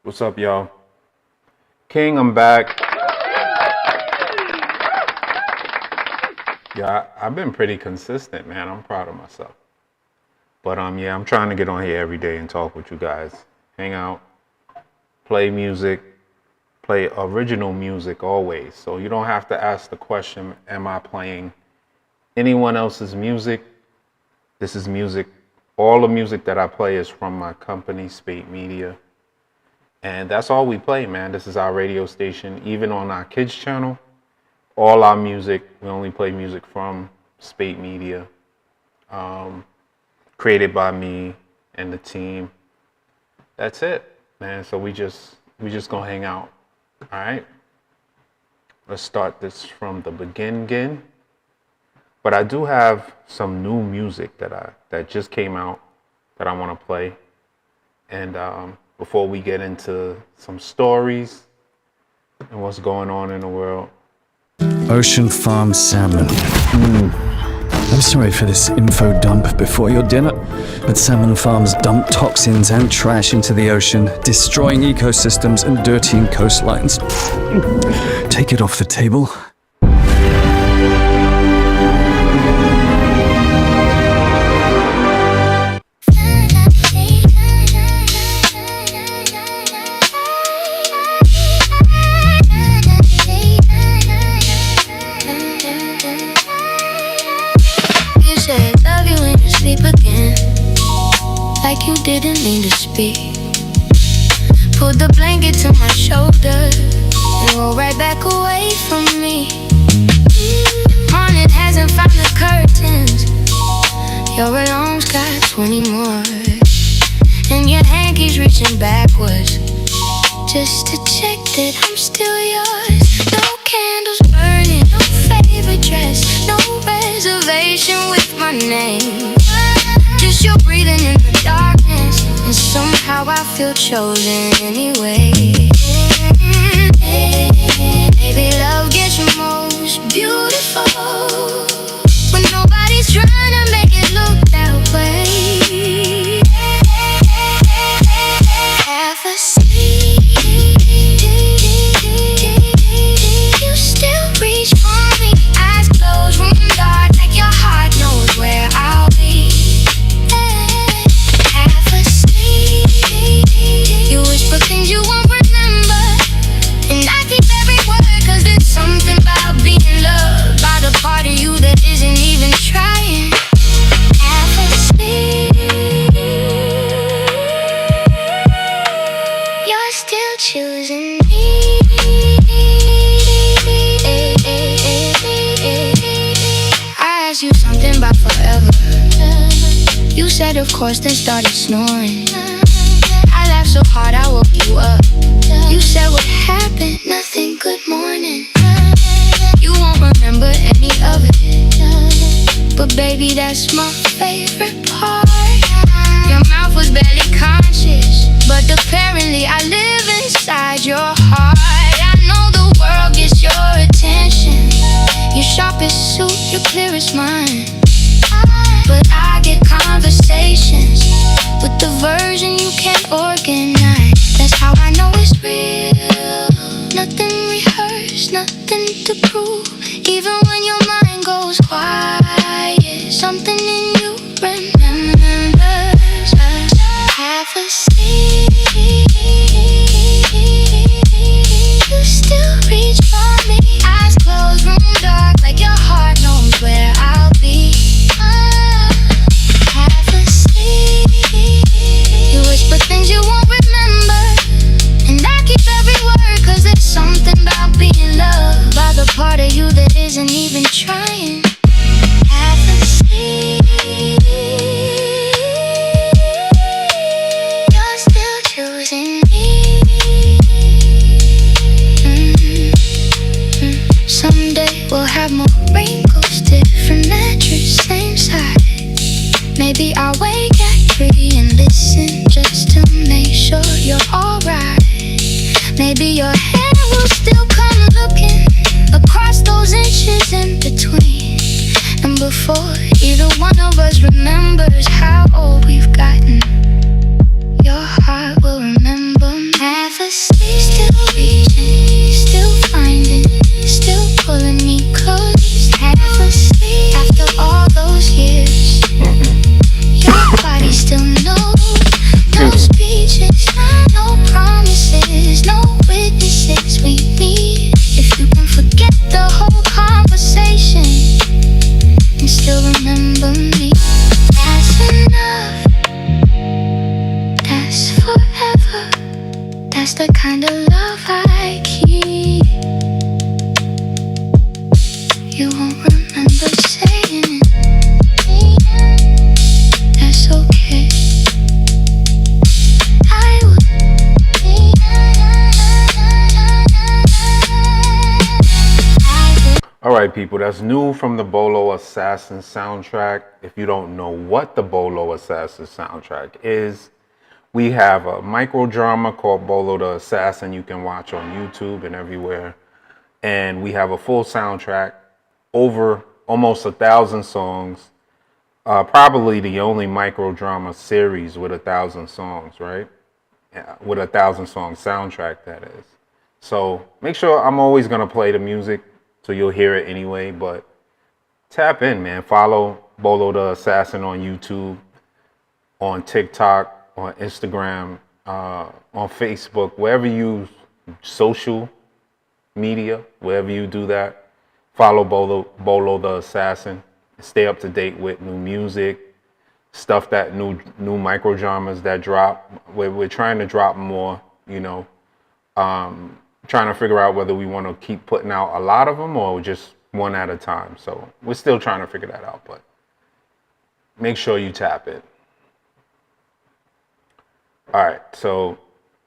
What's up, y'all? King, I'm back. Yeah, I've been pretty consistent, man. I'm proud of myself. But yeah, I'm trying to get on here every day and talk with you guys. Hang out, play music, play original music always. So you don't have to ask the question, am I playing anyone else's music? This is music. All the music that I play is from my company, SPATE Media. And that's all we play, man. This is our radio station. Even on our kids channel, all our music, we only play music from SPATE Media. Created by me and the team. That's it, man. So we just gonna hang out. All right. Let's start this from the beginning. But I do have some new music that just came out that I want to play. And before we get into some stories and what's going on in the world. Ocean farm salmon. I'm sorry for this info dump before your dinner, but salmon farms dump toxins and trash into the ocean, destroying ecosystems and dirtying coastlines. Take it off the table. Like you didn't mean to speak. Pulled the blanket to my shoulder and rolled right back away from me. Morning hasn't found the curtains. Your alarm's got 20 more, and your hand keeps reaching backwards just to check that I'm still yours. No candles burning, no favorite dress, no reservation with my name. Just you breathing in the darkness, and somehow I feel chosen anyway. Baby, love gets most beautiful when nobody's trying to make it look that way. Half asleep, you still reach for me. Eyes closed, room dark, like your heart knows where I'll be. You whisper things you won't remember, and I keep every word, cause there's something about being loved by the part of you that isn't even trying. Half asleep, you're still choosing me. I asked you something about forever. You said of course, then started snoring. I laughed so hard I woke you up. You said what happened, nothing, good morning. You won't remember any of it, but baby, that's my favorite part. Your mouth was barely conscious, but apparently I live inside your heart. I know the world gets your attention, your sharpest suit, your clearest mind. But I get conversations with the version you can't organize. That's how I know it's real. Nothing rehearsed, nothing to prove. Even when your mind goes quiet, something in you remembers. Half asleep, you still reach for me. Eyes closed, room dark, like your heart knows where I'll be. Half asleep, you whisper things you won't remember, and I keep every word, cause there's something about being loved by the part of you that isn't even trying. Half asleep, you're still choosing me. Someday we'll have more wrinkles, different mattress, same side. Maybe I'll wake at 3 and listen just to make sure you're alright. Maybe your hair will still come looking across those inches in between. And before either one of us remembers how old we've gotten, your heart will remember half for me. That's enough, that's forever. That's the kind of love I keep. You won't remember saying it. That's okay. I will. All right, people, that's new from the Bolo Assassin soundtrack. If you don't know what the Bolo Assassin soundtrack is, we have a micro drama called Bolo the Assassin you can watch on YouTube and everywhere. And we have a full soundtrack, over almost 1,000 songs. Probably the only micro drama series with 1,000 songs, right? Yeah, with 1,000 song soundtrack, that is. So make sure, I'm always gonna play the music, so you'll hear it anyway. But tap in, man. Follow Bolo the Assassin on YouTube, on TikTok, on Instagram, on Facebook, wherever you use social media, wherever you do that. Follow Bolo the Assassin. Stay up to date with new music, stuff that new micro dramas that drop. We're trying to drop more, you know. Trying to figure out whether we want to keep putting out a lot of them or just one at a time. So we're still trying to figure that out, but make sure you tap it. All right, so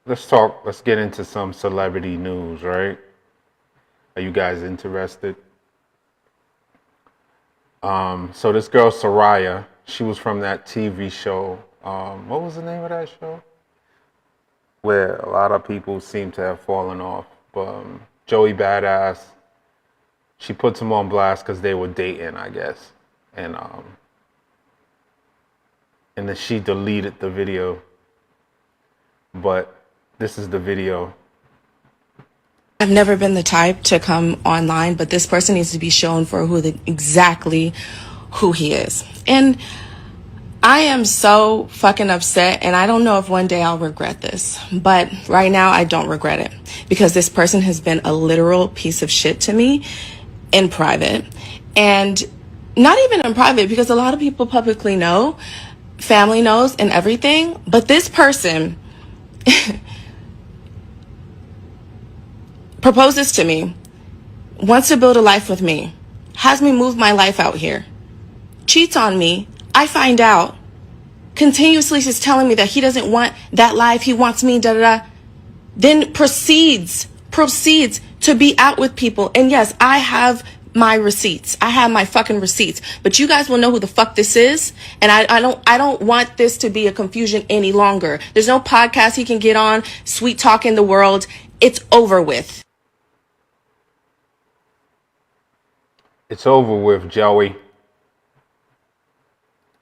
let's get into some celebrity news, right? Are you guys interested? So this girl, Soraya, she was from that TV show. What was the name of that show? Where a lot of people seem to have fallen off. Joey Badass, she puts him on blast because they were dating, I guess. And then she deleted the video. But this is the video. I've never been the type to come online, but this person needs to be shown for exactly who he is. And I am so fucking upset, and I don't know if one day I'll regret this, but right now I don't regret it because this person has been a literal piece of shit to me in private, and not even in private because a lot of people publicly know, family knows and everything, but this person proposes to me, wants to build a life with me, has me move my life out here, cheats on me. I find out, continuously is telling me that he doesn't want that life, he wants me, da da da. Then proceeds to be out with people. And yes, I have my receipts. I have my fucking receipts. But you guys will know who the fuck this is. And I don't want this to be a confusion any longer. There's no podcast he can get on, sweet talk in the world. It's over with. It's over with, Joey.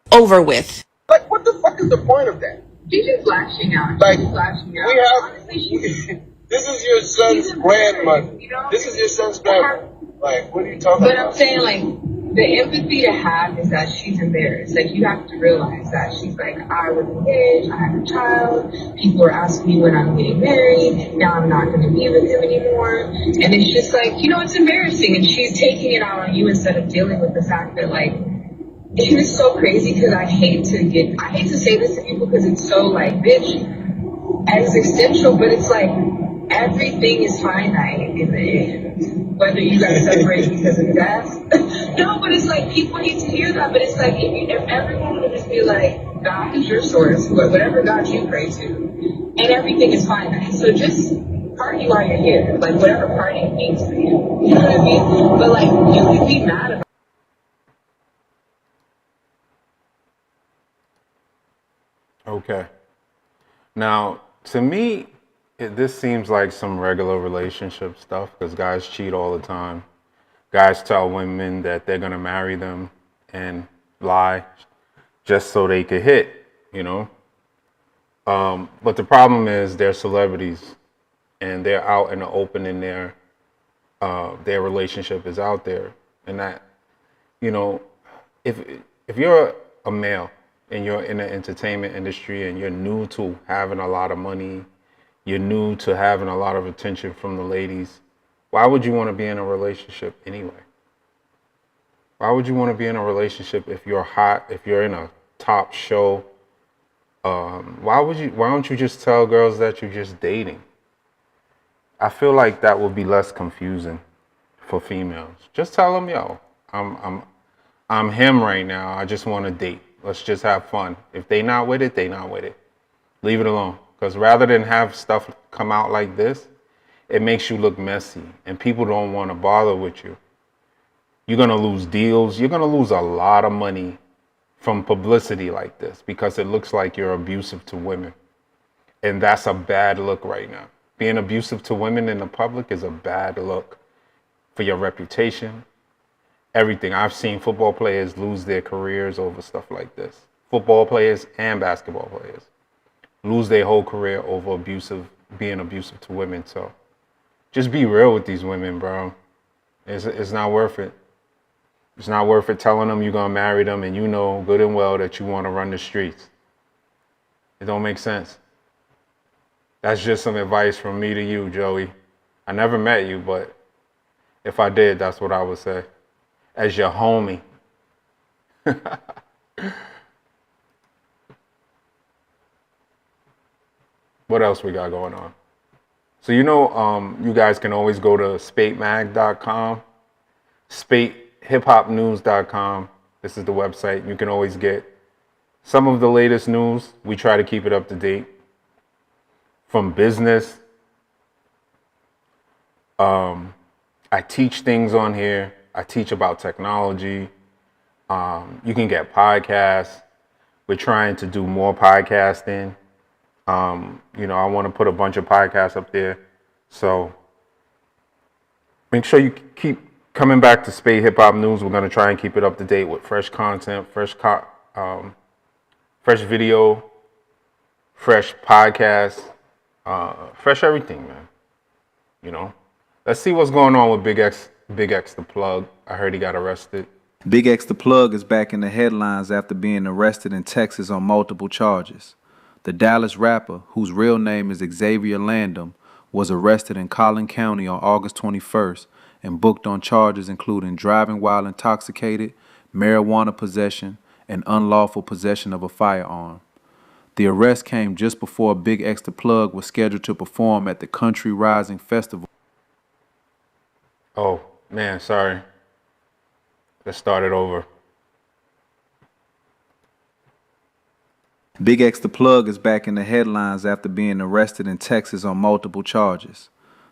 Over with. Like, what the fuck is the point of that? She's just lashing out. Like, She's lashing out. we have, Honestly, this is your son's grandmother. You know? This is your son's grandmother. Like, what are you talking But about? I'm saying, like, the empathy to have is that she's embarrassed. Like, you have to realize that she's like, I was engaged, I had a child, people are asking me when I'm getting married, now I'm not going to be with him anymore. And it's just like, you know, it's embarrassing. And she's taking it out on you instead of dealing with the fact that, like, it was so crazy because I hate to say this to people because it's so, like, bitch, existential, but it's like, everything is finite in the end. Whether you got separated because of death. No, but it's like, people need to hear that, but it's like, if everyone would just be like, God is your source, whatever God you pray to, and everything is finite. So just party while you're here, like, whatever party means for you. You know what I mean? But, like, you can be mad about. Okay. Now, to me, this seems like some regular relationship stuff because guys cheat all the time. Guys tell women that they're going to marry them and lie just so they could hit, you know. But the problem is they're celebrities and they're out in the open and their relationship is out there. And that, you know, if you're a male and you're in the entertainment industry and you're new to having a lot of money, you're new to having a lot of attention from the ladies, why would you want to be in a relationship anyway? Why would you want to be in a relationship if you're hot, if you're in a top show? Why don't you just tell girls that you're just dating? I feel like that would be less confusing for females. Just tell them, yo, I'm him right now. I just want to date. Let's just have fun. If they not with it, they not with it. Leave it alone. Because rather than have stuff come out like this, it makes you look messy, and people don't want to bother with you. You're going to lose deals. You're going to lose a lot of money from publicity like this because it looks like you're abusive to women. And that's a bad look right now. Being abusive to women in the public is a bad look for your reputation, everything. I've seen football players lose their careers over stuff like this. Football players and basketball players lose their whole career over being abusive to women. So just be real with these women, bro. It's not worth it. It's not worth it telling them you're going to marry them and you know good and well that you want to run the streets. It don't make sense. That's just some advice from me to you, Joey. I never met you, but if I did, that's what I would say. As your homie. What else we got going on? So you guys can always go to spatemag.com, spatehiphopnews.com. This is the website. You can always get some of the latest news. We try to keep it up to date. From business. I teach things on here. I teach about technology. You can get podcasts. We're trying to do more podcasting. I want to put a bunch of podcasts up there. So make sure you keep coming back to Spade Hip Hop News. We're going to try and keep it up to date with fresh content, fresh video, fresh podcasts, fresh everything, man. Let's see what's going on with Big X the Plug. I heard he got arrested. Big X the Plug is back in the headlines after being arrested in Texas on multiple charges. The Dallas rapper, whose real name is Xavier Landon, was arrested in Collin County on August 21st and booked on charges including driving while intoxicated, marijuana possession, and unlawful possession of a firearm. The arrest came just before Big X the Plug was scheduled to perform at the Country Rising Festival. Oh, man, sorry. Let's start it over. Big X the Plug is back in the headlines after being arrested in Texas on multiple charges.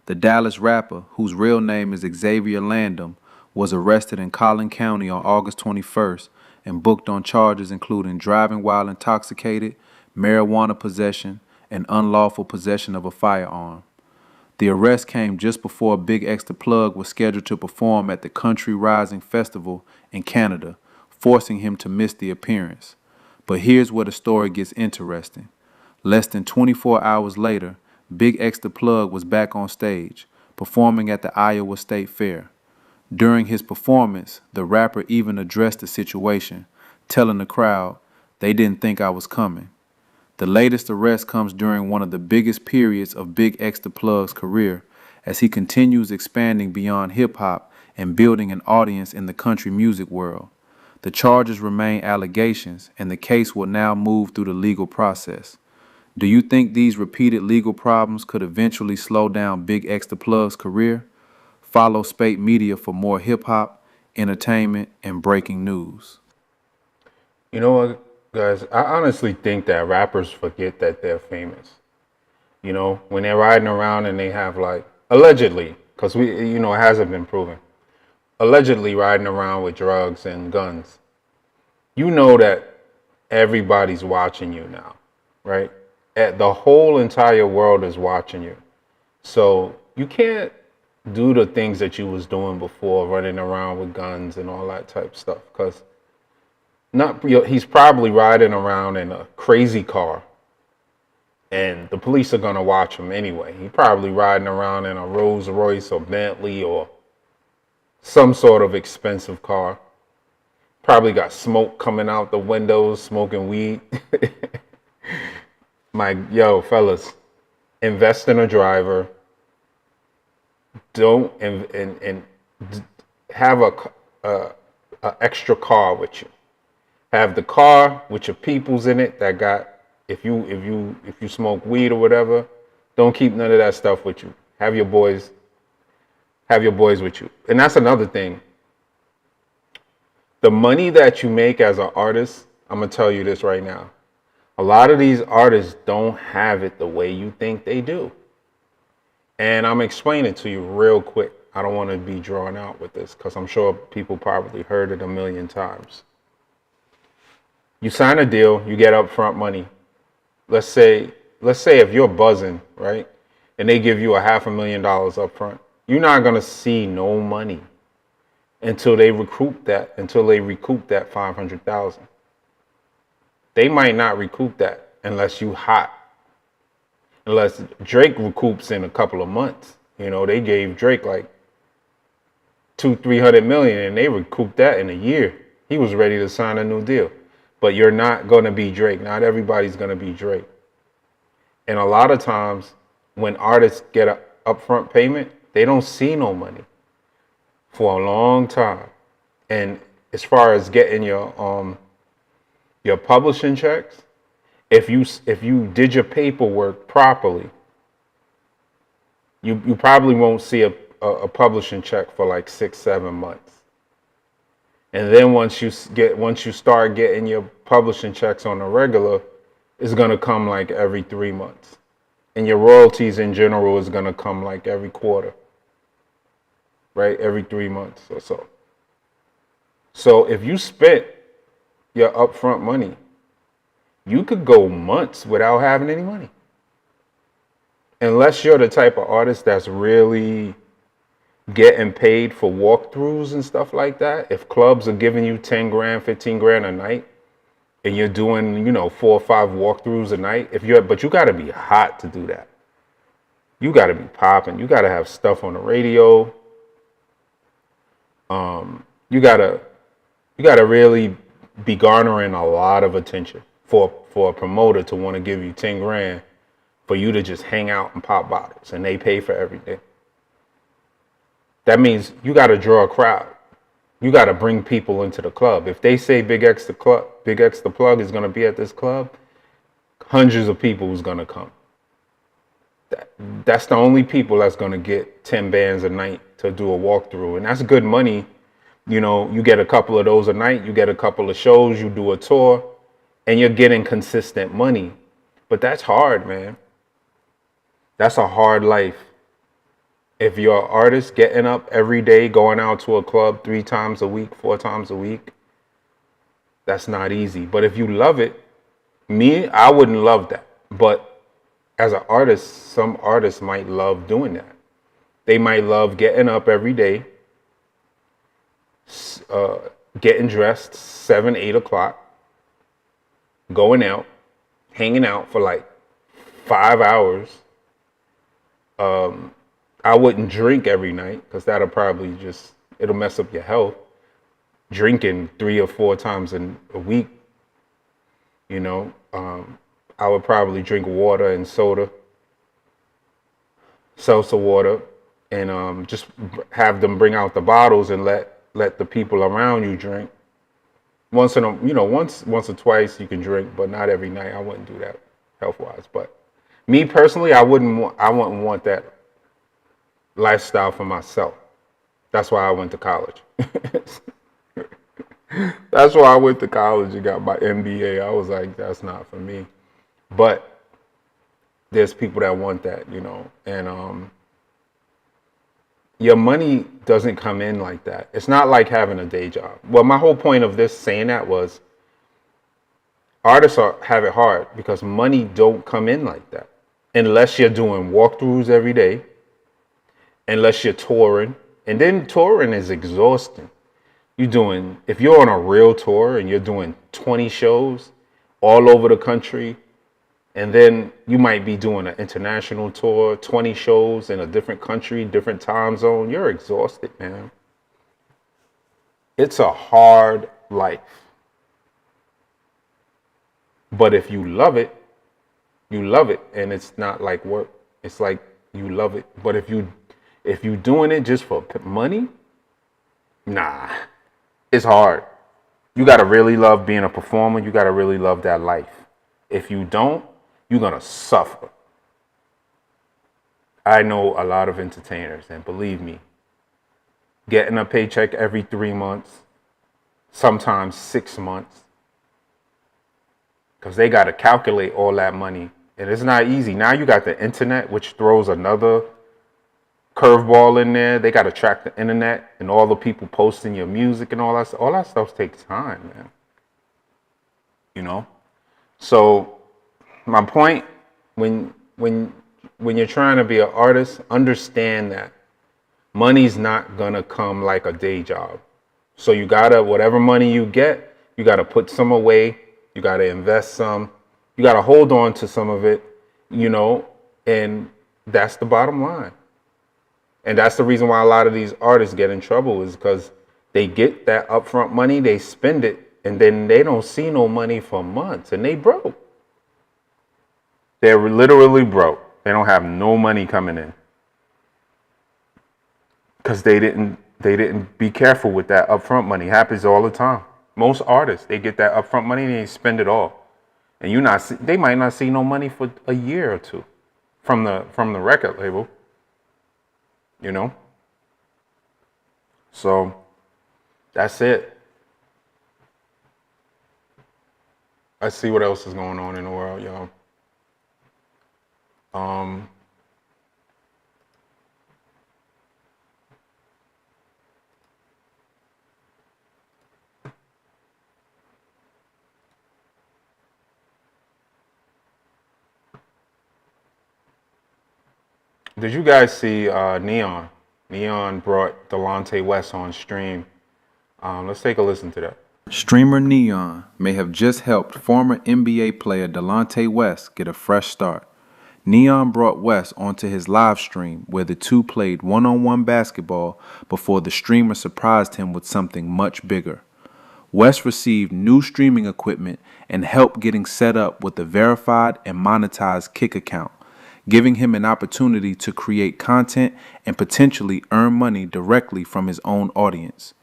The Dallas rapper, whose real name is Xavier Landon, was arrested in Collin County on August 21st and booked on charges including driving while intoxicated, marijuana possession, and unlawful possession of a firearm. The arrest came just before Big X the Plug was scheduled to perform at the Country Rising Festival in Canada, forcing him to miss the appearance. But here's where the story gets interesting. Less than 24 hours later, Big X the Plug was back on stage, performing at the Iowa State Fair. During his performance, the rapper even addressed the situation, telling the crowd, "They didn't think I was coming." The latest arrest comes during one of the biggest periods of Big X the Plug's career, as he continues expanding beyond hip-hop and building an audience in the country music world. The charges remain allegations, and the case will now move through the legal process. Do you think these repeated legal problems could eventually slow down Big X the Plug's career? Follow Spate Media for more hip-hop, entertainment, and breaking news. You know what, guys? I honestly think that rappers forget that they're famous. When they're riding around and they have allegedly, because it hasn't been proven, allegedly riding around with drugs and guns. That everybody's watching you now, right? The whole entire world is watching you. So you can't do the things that you was doing before, running around with guns and all that type of stuff, because he's probably riding around in a crazy car and the police are going to watch him anyway. He probably riding around in a Rolls Royce or Bentley or some sort of expensive car. Probably got smoke coming out the windows, smoking weed. Fellas, invest in a driver. Don't and have a an extra car with you. Have the car with your peoples in it that got, if you smoke weed or whatever, don't keep none of that stuff with you. Have your boys with you. And that's another thing. The money that you make as an artist, I'm gonna tell you this right now. A lot of these artists don't have it the way you think they do. And I'm explaining to you real quick. I don't want to be drawn out with this because I'm sure people probably heard it a million times. You sign a deal, you get upfront money. Let's say if you're buzzing, right, and they give you $500,000 up front, you're not gonna see no money until they recoup that 500,000. They might not recoup that unless you hot. Unless Drake recoups in a couple of months. You know, they gave Drake like 200-300 million and they recouped that in a year. He was ready to sign a new deal. But you're not gonna be Drake. Not everybody's gonna be Drake. And a lot of times when artists get an upfront payment, they don't see no money for a long time. And as far as getting your publishing checks, if you did your paperwork properly, you probably won't see a publishing check for like 6-7 months. And then once you start getting your publishing checks on a regular, it's gonna come like every 3 months. And your royalties in general is gonna come like every quarter. Right? Every 3 months or so. So if you spent your upfront money, you could go months without having any money. Unless you're the type of artist that's really getting paid for walkthroughs and stuff like that. If clubs are giving you 10 grand, 15 grand a night, and you're doing, 4 or 5 walkthroughs a night, but you gotta be hot to do that. You gotta be popping. You gotta have stuff on the radio. You gotta really be garnering a lot of attention for a promoter to want to give you 10 grand for you to just hang out and pop bottles and they pay for everything. That means you got to draw a crowd. You got to bring people into the club. If they say Big X the Plug is going to be at this club, hundreds of people is going to come. That's the only people that's going to get 10 bands a night to do a walkthrough. And that's good money. You get a couple of those a night, you get a couple of shows, you do a tour, and you're getting consistent money. But that's hard, man. That's a hard life. If you're an artist getting up every day, going out to a club 3 times a week, 4 times a week, that's not easy. But if you love it, I wouldn't love that. But as an artist, some artists might love doing that. They might love getting up every day, getting dressed 7, 8 o'clock, going out, hanging out for like 5 hours. I wouldn't drink every night because that'll probably it'll mess up your health. Drinking 3 or 4 times in a week, I would probably drink water and soda, seltzer water, and just have them bring out the bottles and let the people around you drink. Once or twice you can drink, but not every night. I wouldn't do that health-wise. But me personally, I wouldn't want that lifestyle for myself. That's why I went to college. That's why I went to college and got my MBA. I was like, that's not for me. But there's people that want that, and your money doesn't come in like that. It's not like having a day job. Well, my whole point of this saying that was artists have it hard because money don't come in like that unless you're doing walkthroughs every day, unless you're touring. And then touring is exhausting. If you're on a real tour and you're doing 20 shows all over the country, and then you might be doing an international tour, 20 shows in a different country, different time zone. You're exhausted, man. It's a hard life. But if you love it, and it's not like work. It's like you love it. But if you're doing it just for money, nah. It's hard. You got to really love being a performer. You got to really love that life. If you don't, you're going to suffer. I know a lot of entertainers, and believe me, getting a paycheck every 3 months, sometimes 6 months, because they got to calculate all that money. And it's not easy. Now you got the internet, which throws another curveball in there. They got to track the internet and all the people posting your music and all that. All that stuff takes time, man. You know? So my point, when you're trying to be an artist, understand that money's not gonna come like a day job. So you gotta, whatever money you get, you gotta put some away, you gotta invest some, you gotta hold on to some of it, you know, and that's the bottom line. And that's the reason why a lot of these artists get in trouble, is because they get that upfront money, they spend it, and then they don't see no money for months, and they broke. They're literally broke. They don't have no money coming in because they didn't be careful with that upfront money. It happens all the time. Most artists, they get that upfront money and they spend it all, and they might not see no money for a year or two from the record label. You know. So that's it. Let's see what else is going on in the world, y'all. Did you guys see Neon? Neon brought Delonte West on stream. Let's take a listen to that. Streamer Neon may have just helped former NBA player Delonte West get a fresh start. Neon brought West onto his live stream where the two played one-on-one basketball before the streamer surprised him with something much bigger. West received new streaming equipment and help getting set up with a verified and monetized Kick account, giving him an opportunity to create content and potentially earn money directly from his own audience.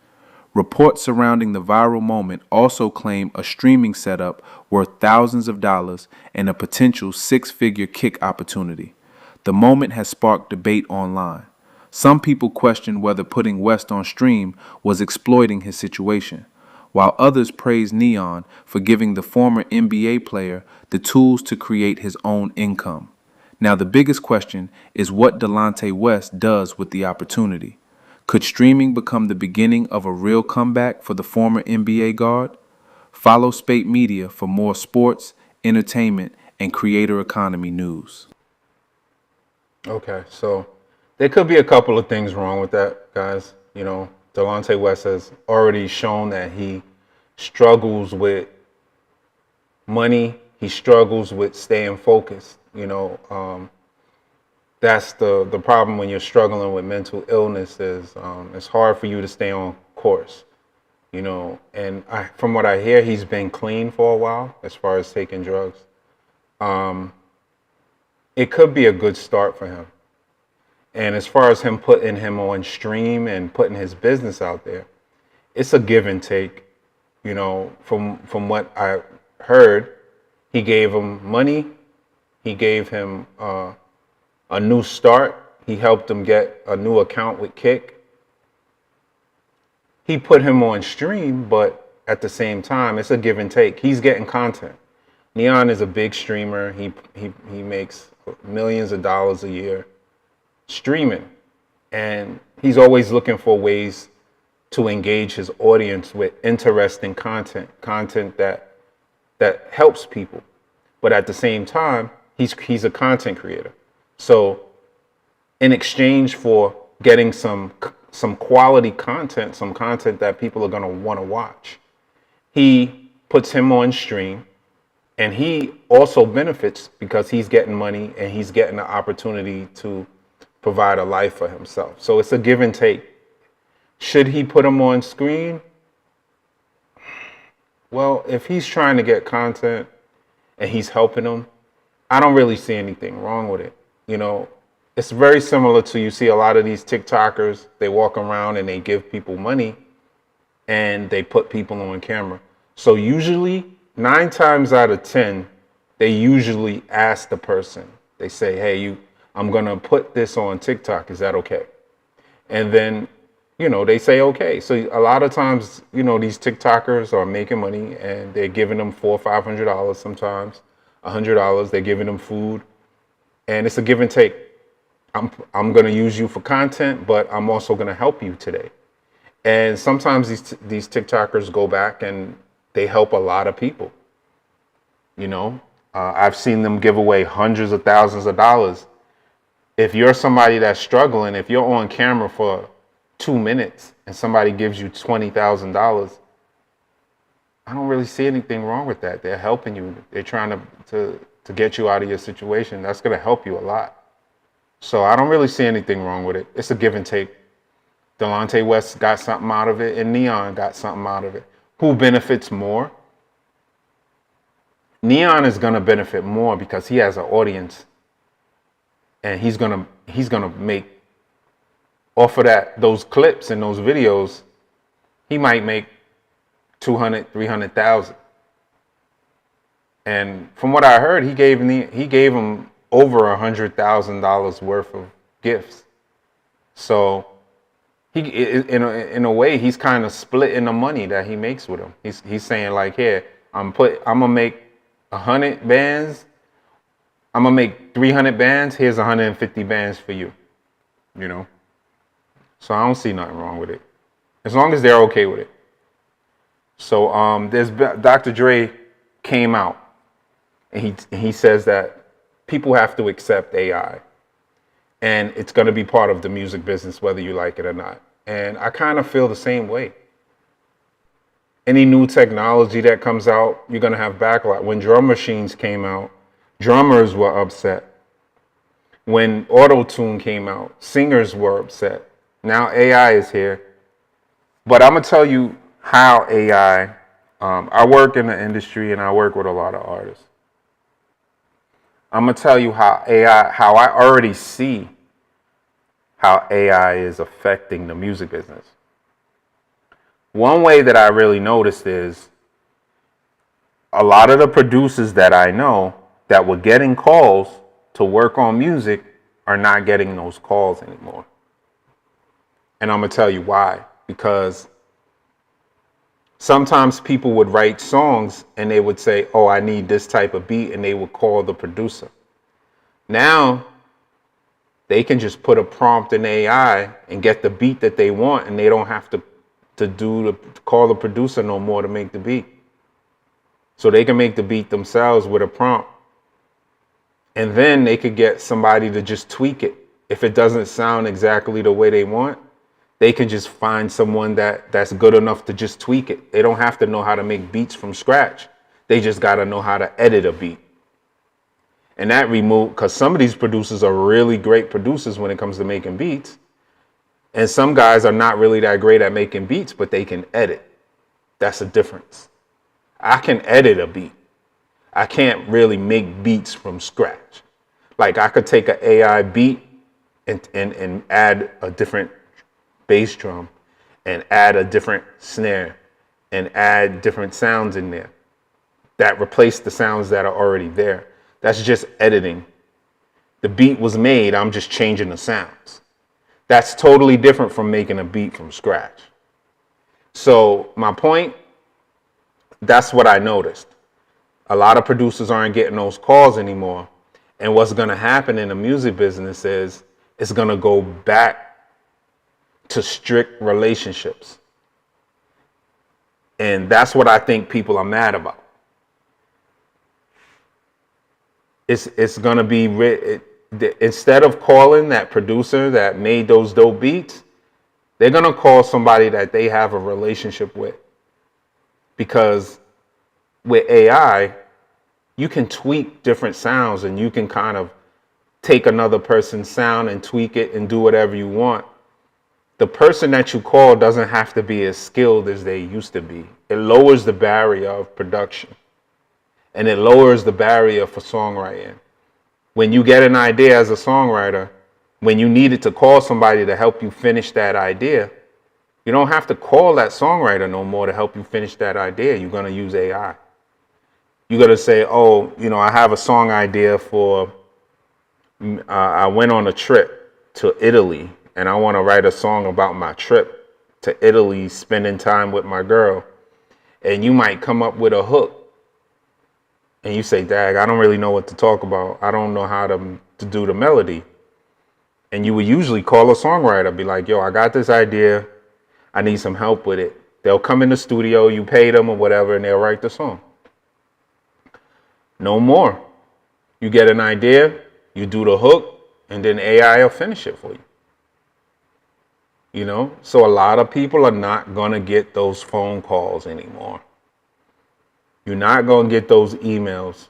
Reports surrounding the viral moment also claim a streaming setup worth thousands of dollars and a potential six-figure Kick opportunity. The moment has sparked debate online. Some people question whether putting West on stream was exploiting his situation, while others praise Neon for giving the former NBA player the tools to create his own income. Now the biggest question is what Delonte West does with the opportunity. Could streaming become the beginning of a real comeback for the former NBA guard? Follow SPATE Media for more sports, entertainment, and creator economy news. Okay, so there could be a couple of things wrong with that, guys. You know, Delonte West has already shown that he struggles with money. He struggles with staying focused. You know, that's the problem when you're struggling with mental illness is it's hard for you to stay on course. You know, and from what I hear, he's been clean for a while as far as taking drugs. It could be a good start for him. And as far as him putting him on stream and putting his business out there, it's a give and take. You know, from what I heard, he gave him money. He gave him a new start. He helped him get a new account with Kick. He put him on stream, but at the same time, it's a give and take. He's getting content. Neon is a big streamer. He makes millions of dollars a year streaming. And he's always looking for ways to engage his audience with interesting content that helps people. But at the same time, he's a content creator. So in exchange for getting some quality content, some content that people are going to want to watch, he puts him on stream, and he also benefits because he's getting money and he's getting the opportunity to provide a life for himself. So it's a give and take. Should he put him on screen? Well, if he's trying to get content and he's helping them, I don't really see anything wrong with it. You know, it's very similar to, you see a lot of these TikTokers, they walk around and they give people money and they put people on camera. So usually 9 times out of 10, they usually ask the person. They say, hey, I'm going to put this on TikTok. Is that okay? And then, they say, okay. So a lot of times, these TikTokers are making money and they're giving them $400 or $500 sometimes, $100. They're giving them food, and it's a give and take. I'm going to use you for content, but I'm also going to help you today. And sometimes these TikTokers go back and they help a lot of people. I've seen them give away hundreds of thousands of dollars. If you're somebody that's struggling, if you're on camera for 2 minutes and somebody gives you $20,000, I don't really see anything wrong with that. They're helping you. They're trying to get you out of your situation. That's going to help you a lot. So I don't really see anything wrong with it. It's a give and take. Delonte West got something out of it, and Neon got something out of it. Who benefits more? Neon is going to benefit more because he has an audience, and he's gonna make off of those clips and those videos. He might make 200, 300,000. And from what I heard, he gave him over $100,000 worth of gifts. So he, in a way, he's kind of splitting the money that he makes with him. He's saying like, here, I'm gonna make 100 bands. I'm gonna make 300 bands. Here's 150 bands for you. So I don't see nothing wrong with it, as long as they're okay with it. So there's Dr. Dre came out, and he says that people have to accept AI, and it's going to be part of the music business, whether you like it or not. And I kind of feel the same way. Any new technology that comes out, you're going to have backlash. When drum machines came out, drummers were upset. When auto-tune came out, singers were upset. Now AI is here. But I'm going to tell you how AI, I work in the industry and I work with a lot of artists. I'm going to tell you how I already see how AI is affecting the music business. One way that I really noticed is a lot of the producers that I know that were getting calls to work on music are not getting those calls anymore. And I'm going to tell you why. Because sometimes people would write songs and they would say, oh, I need this type of beat, and they would call the producer. Now, they can just put a prompt in AI and get the beat that they want, and they don't have to call the producer no more to make the beat. So they can make the beat themselves with a prompt. And then they could get somebody to just tweak it. If it doesn't sound exactly the way they want, they can just find someone that's good enough to just tweak it. They don't have to know how to make beats from scratch. They just got to know how to edit a beat. And that because some of these producers are really great producers when it comes to making beats. And some guys are not really that great at making beats, but they can edit. That's a difference. I can edit a beat. I can't really make beats from scratch. Like I could take an AI beat and add a different bass drum and add a different snare and add different sounds in there that replace the sounds that are already there. That's just editing. The beat was made, I'm just changing the sounds. That's totally different from making a beat from scratch. So my point, that's what I noticed. A lot of producers aren't getting those calls anymore. And what's going to happen in the music business is it's going to go back to strict relationships. And that's what I think people are mad about. It's going to be, instead of calling that producer that made those dope beats, they're going to call somebody that they have a relationship with. Because with AI, you can tweak different sounds and you can kind of take another person's sound and tweak it and do whatever you want. The person that you call doesn't have to be as skilled as they used to be. It lowers the barrier of production. And it lowers the barrier for songwriting. When you get an idea as a songwriter, when you needed to call somebody to help you finish that idea, You don't have to call that songwriter no more to help you finish that idea. You're going to use AI. You're going to say, oh, I have a song idea for, I went on a trip to Italy and I want to write a song about my trip to Italy, spending time with my girl. And you might come up with a hook. And you say, Dag, I don't really know what to talk about. I don't know how to do the melody. And you would usually call a songwriter, be like, yo, I got this idea. I need some help with it. They'll come in the studio, you pay them or whatever, and they'll write the song. No more. You get an idea, you do the hook, and then AI will finish it for you. So a lot of people are not going to get those phone calls anymore. You're not going to get those emails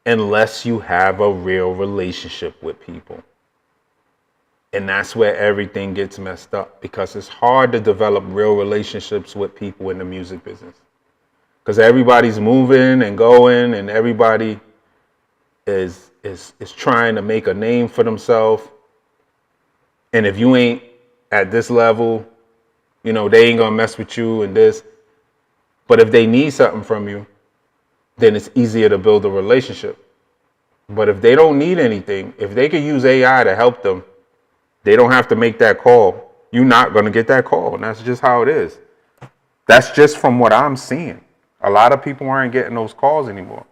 unless you have a real relationship with people. And that's where everything gets messed up, because it's hard to develop real relationships with people in the music business. Because everybody's moving and going, and everybody is trying to make a name for themselves. And if you ain't at this level, they ain't gonna mess with you and this. But if they need something from you, then it's easier to build a relationship. But if they don't need anything, if they can use AI to help them, they don't have to make that call. You're not going to get that call. And that's just how it is. That's just from what I'm seeing. A lot of people aren't getting those calls anymore.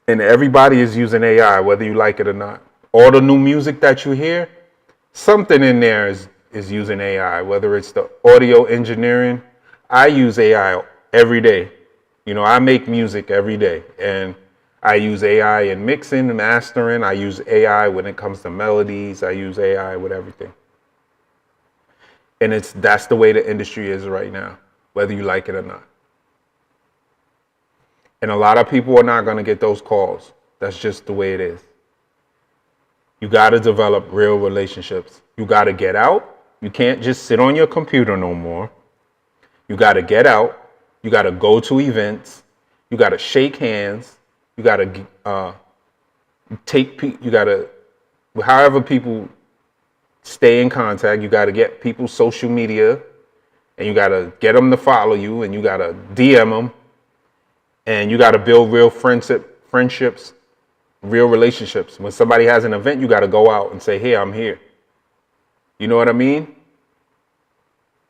And everybody is using AI, whether you like it or not. All the new music that you hear, something in there is using AI, whether it's the audio engineering. I use AI every day. I make music every day. And I use AI in mixing and mastering. I use AI when it comes to melodies. I use AI with everything. And that's the way the industry is right now, whether you like it or not. And a lot of people are not going to get those calls. That's just the way it is. You got to develop real relationships. You got to get out. You can't just sit on your computer no more. You got to get out. You got to go to events. You got to shake hands. You got to however people stay in contact, you got to get people's social media, and you got to get them to follow you, and you got to DM them, and you got to build real friendships, real relationships. When somebody has an event, you got to go out and say, hey, I'm here. You know what I mean?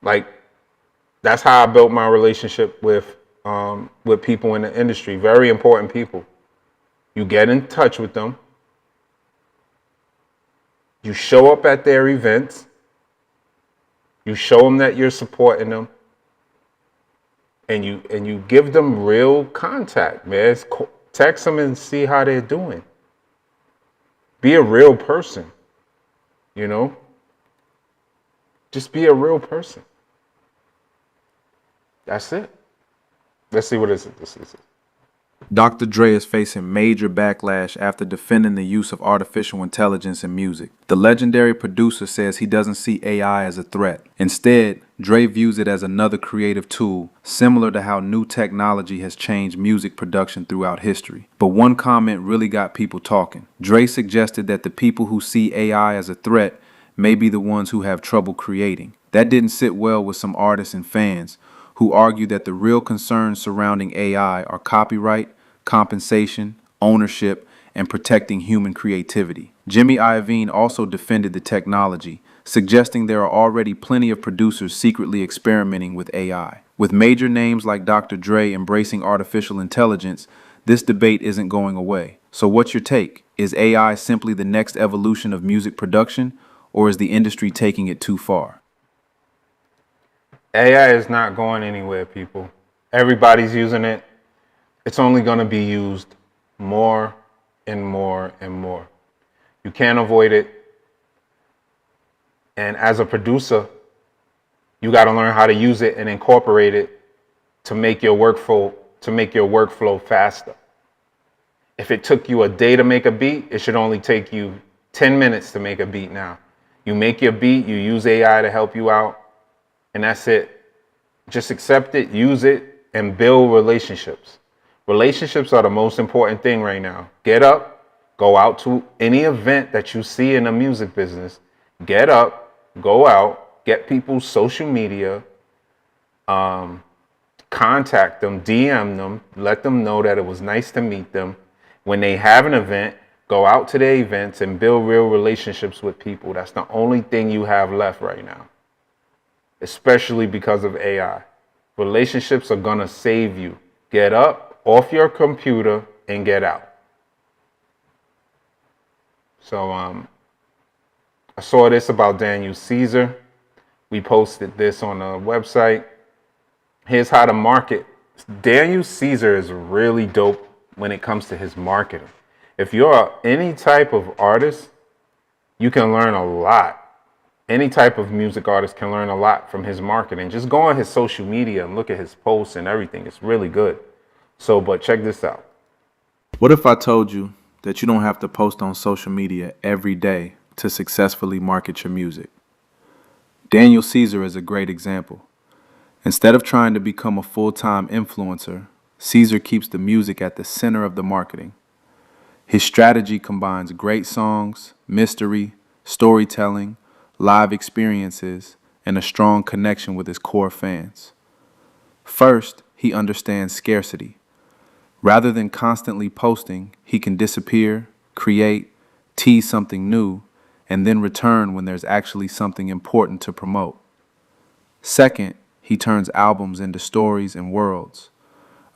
Like, that's how I built my relationship with people in the industry, very important people. You get in touch with them. You show up at their events. You show them that you're supporting them. And you give them real contact, man. Text them and see how they're doing. Be a real person, Just be a real person. That's it. Let's see what this is. Dr. Dre is facing major backlash after defending the use of artificial intelligence in music. The legendary producer says he doesn't see AI as a threat. Instead, Dre views it as another creative tool, similar to how new technology has changed music production throughout history. But one comment really got people talking. Dre suggested that the people who see AI as a threat may be the ones who have trouble creating. That didn't sit well with some artists and fans, who argue that the real concerns surrounding AI are copyright, compensation, ownership, and protecting human creativity. Jimmy Iovine also defended the technology, suggesting there are already plenty of producers secretly experimenting with AI. With major names like Dr. Dre embracing artificial intelligence, this debate isn't going away. So what's your take? Is AI simply the next evolution of music production, or is the industry taking it too far? AI is not going anywhere, people. Everybody's using it. It's only going to be used more and more and more. You can't avoid it. And as a producer, you got to learn how to use it and incorporate it to make your workflow faster. If it took you a day to make a beat, it should only take you 10 minutes to make a beat now. You make your beat, you use AI to help you out, and that's it. Just accept it, use it, and build relationships. Relationships are the most important thing right now. Get up, go out to any event that you see in the music business. Get up, go out, get people's social media, contact them, DM them, let them know that it was nice to meet them. When they have an event, go out to their events and build real relationships with people. That's the only thing you have left right now, especially because of AI. Relationships are going to save you. Get up off your computer and get out. So I saw this about Daniel Caesar. We posted this on the website. Here's how to market. Daniel Caesar is really dope when it comes to his marketing. If you're any type of artist, you can learn a lot. Any type of music artist can learn a lot from his marketing. Just go on his social media and look at his posts and everything. It's really good. So, but check this out. What if I told you that you don't have to post on social media every day to successfully market your music? Daniel Caesar is a great example. Instead of trying to become a full-time influencer, Caesar keeps the music at the center of the marketing. His strategy combines great songs, mystery, storytelling, live experiences, and a strong connection with his core fans. First, he understands scarcity. Rather than constantly posting, he can disappear, create, tease something new, and then return when there's actually something important to promote. Second, he turns albums into stories and worlds.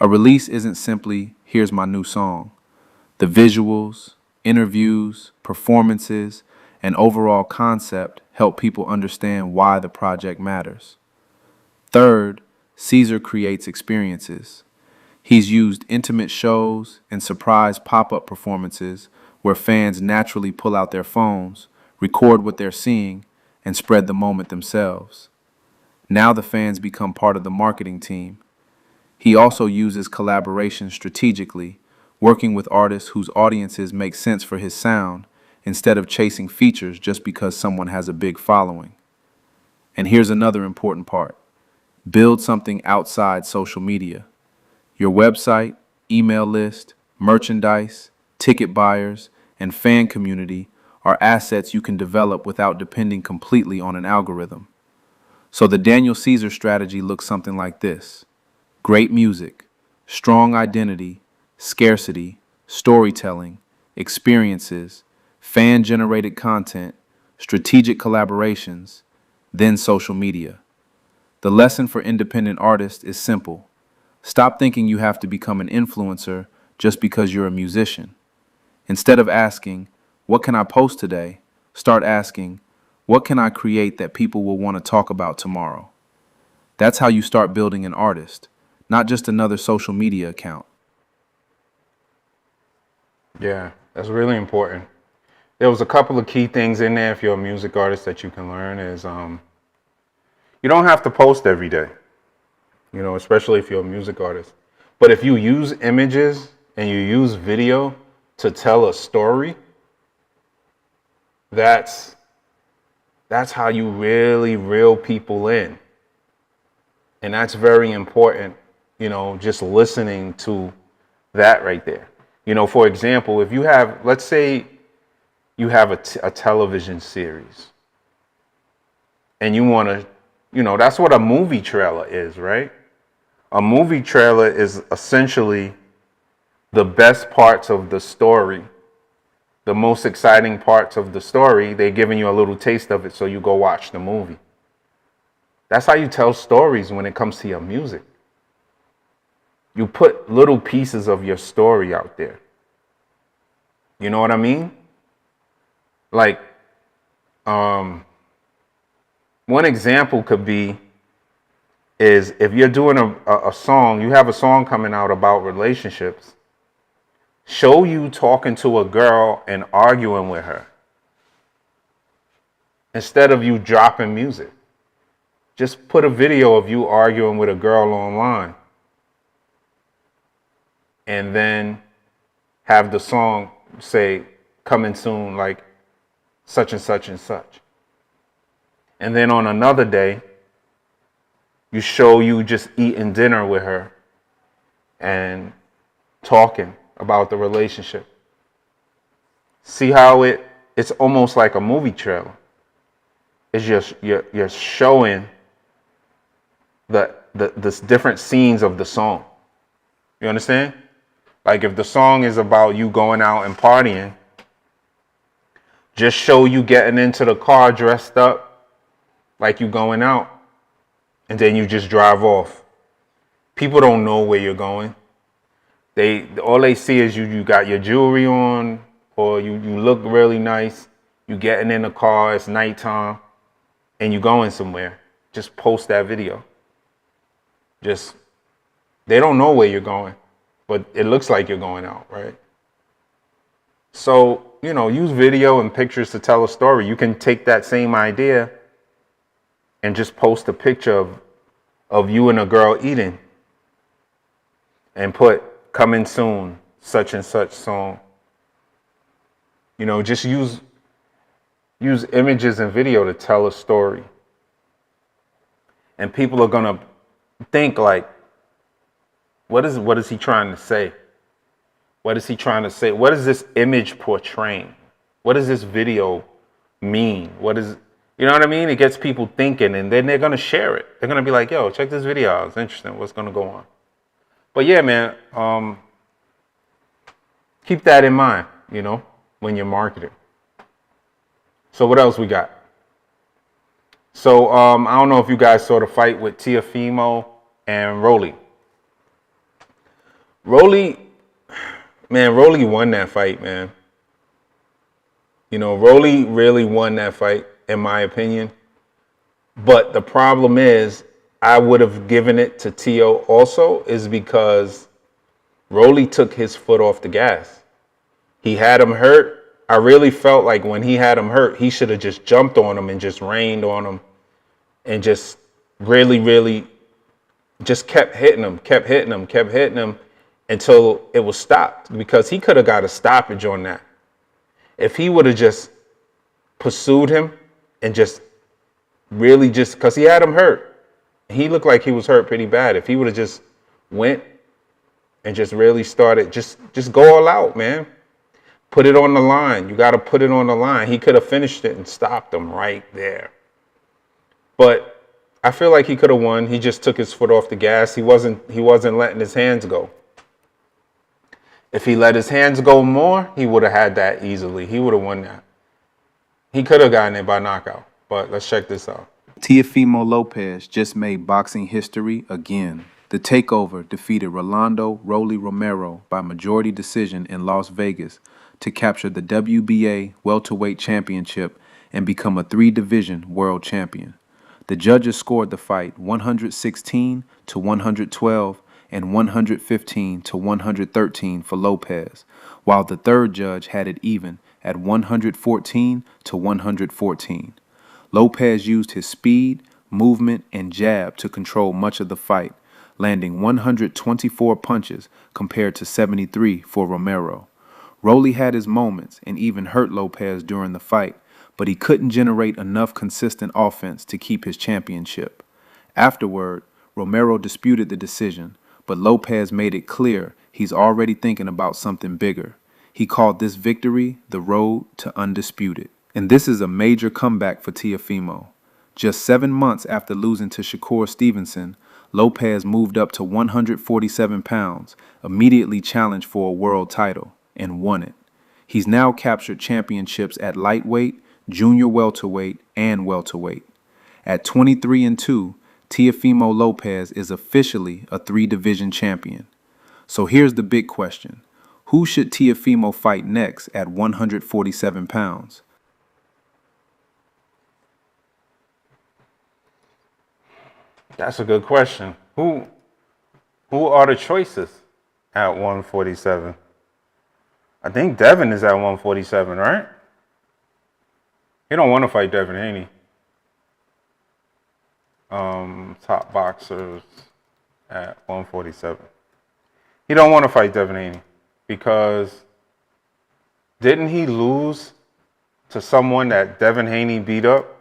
A release isn't simply, here's my new song. The visuals, interviews, performances, and overall concept help people understand why the project matters. Third, Caesar creates experiences. He's used intimate shows and surprise pop-up performances where fans naturally pull out their phones, record what they're seeing, and spread the moment themselves. Now the fans become part of the marketing team. He also uses collaboration strategically, working with artists whose audiences make sense for his sound instead of chasing features just because someone has a big following. And here's another important part. Build something outside social media. Your website, email list, merchandise, ticket buyers, and fan community are assets you can develop without depending completely on an algorithm. So the Daniel Caesar strategy looks something like this. Great music, strong identity, scarcity, storytelling, experiences, fan-generated content, strategic collaborations, then social media. The lesson for independent artists is simple. Stop thinking you have to become an influencer just because you're a musician. Instead of asking, what can I post today? Start asking, what can I create that people will want to talk about tomorrow? That's how you start building an artist, not just another social media account. Yeah, that's really important. There was a couple of key things in there if you're a music artist that you can learn is you don't have to post every day, especially if you're a music artist. But if you use images and you use video to tell a story, that's how you really reel people in. And that's very important, just listening to that right there. For example, if you have, let's say you have a television series and you want to, that's what a movie trailer is, right? A movie trailer is essentially the best parts of the story, the most exciting parts of the story. They're giving you a little taste of it so you go watch the movie. That's how you tell stories when it comes to your music. You put little pieces of your story out there. You know what I mean? Like, one example could be is if you're doing a song, you have a song coming out about relationships, show you talking to a girl and arguing with her instead of you dropping music. Just put a video of you arguing with a girl online and then have the song say, coming soon, like such and such and such. And then on another day, you show you just eating dinner with her and talking about the relationship. See how it's almost like a movie trailer. It's just you're showing the different scenes of the song. You understand? Like if the song is about you going out and partying, just show you getting into the car dressed up like you going out, and then you just drive off. People don't know where you're going. All they see is you got your jewelry on, or you look really nice. You getting in the car, it's nighttime, and you going somewhere. Just post that video. They don't know where you're going, but it looks like you're going out, right? So, use video and pictures to tell a story. You can take that same idea and just post a picture of you and a girl eating and put coming soon, such and such song. Just use images and video to tell a story. And people are going to think like, what is he trying to say? What is he trying to say? What is this image portraying? What does this video mean? You know what I mean? It gets people thinking, and then they're going to share it. They're going to be like, yo, check this video out. It's interesting. What's going to go on? But yeah, man, keep that in mind, when you're marketing. So what else we got? So I don't know if you guys saw the fight with Tiafimo and Rolly. Rolly won that fight, man. Rolly really won that fight, in my opinion. But the problem is, I would have given it to Tio also, is because Rolly took his foot off the gas. He had him hurt. I really felt like when he had him hurt, he should have just jumped on him and just rained on him and just really, really just kept hitting him until it was stopped, because he could have got a stoppage on that. If he would have just pursued him and just really because he had him hurt. He looked like he was hurt pretty bad. If he would have just went and just really started, just go all out, man. Put it on the line. You got to put it on the line. He could have finished it and stopped him right there. But I feel like he could have won. He just took his foot off the gas. He wasn't letting his hands go. If he let his hands go more, he would have had that easily. He would have won that. He could have gotten it by knockout. But let's check this out. Teofimo Lopez just made boxing history again. The Takeover defeated Rolando Rolly Romero by majority decision in Las Vegas to capture the WBA welterweight championship and become a 3-division world champion. The judges scored the fight 116-112 and 115-113 for Lopez, while the third judge had it even at 114-114. Lopez used his speed, movement, and jab to control much of the fight, landing 124 punches compared to 73 for Romero. Rolly had his moments and even hurt Lopez during the fight, but he couldn't generate enough consistent offense to keep his championship. Afterward, Romero disputed the decision, but Lopez made it clear he's already thinking about something bigger. He called this victory the road to undisputed. And this is a major comeback for Teofimo. Just 7 months after losing to Shakur Stevenson, Lopez moved up to 147 pounds, immediately challenged for a world title, and won it. He's now captured championships at lightweight, junior welterweight, and welterweight. At 23-2, Teofimo Lopez is officially a 3-division champion. So here's the big question. Who should Teofimo fight next at 147 pounds? That's a good question. Who are the choices at 147? I think Devin is at 147, right? He don't want to fight Devin Haney. Top boxers at 147. He don't want to fight Devin Haney because didn't he lose to someone that Devin Haney beat up?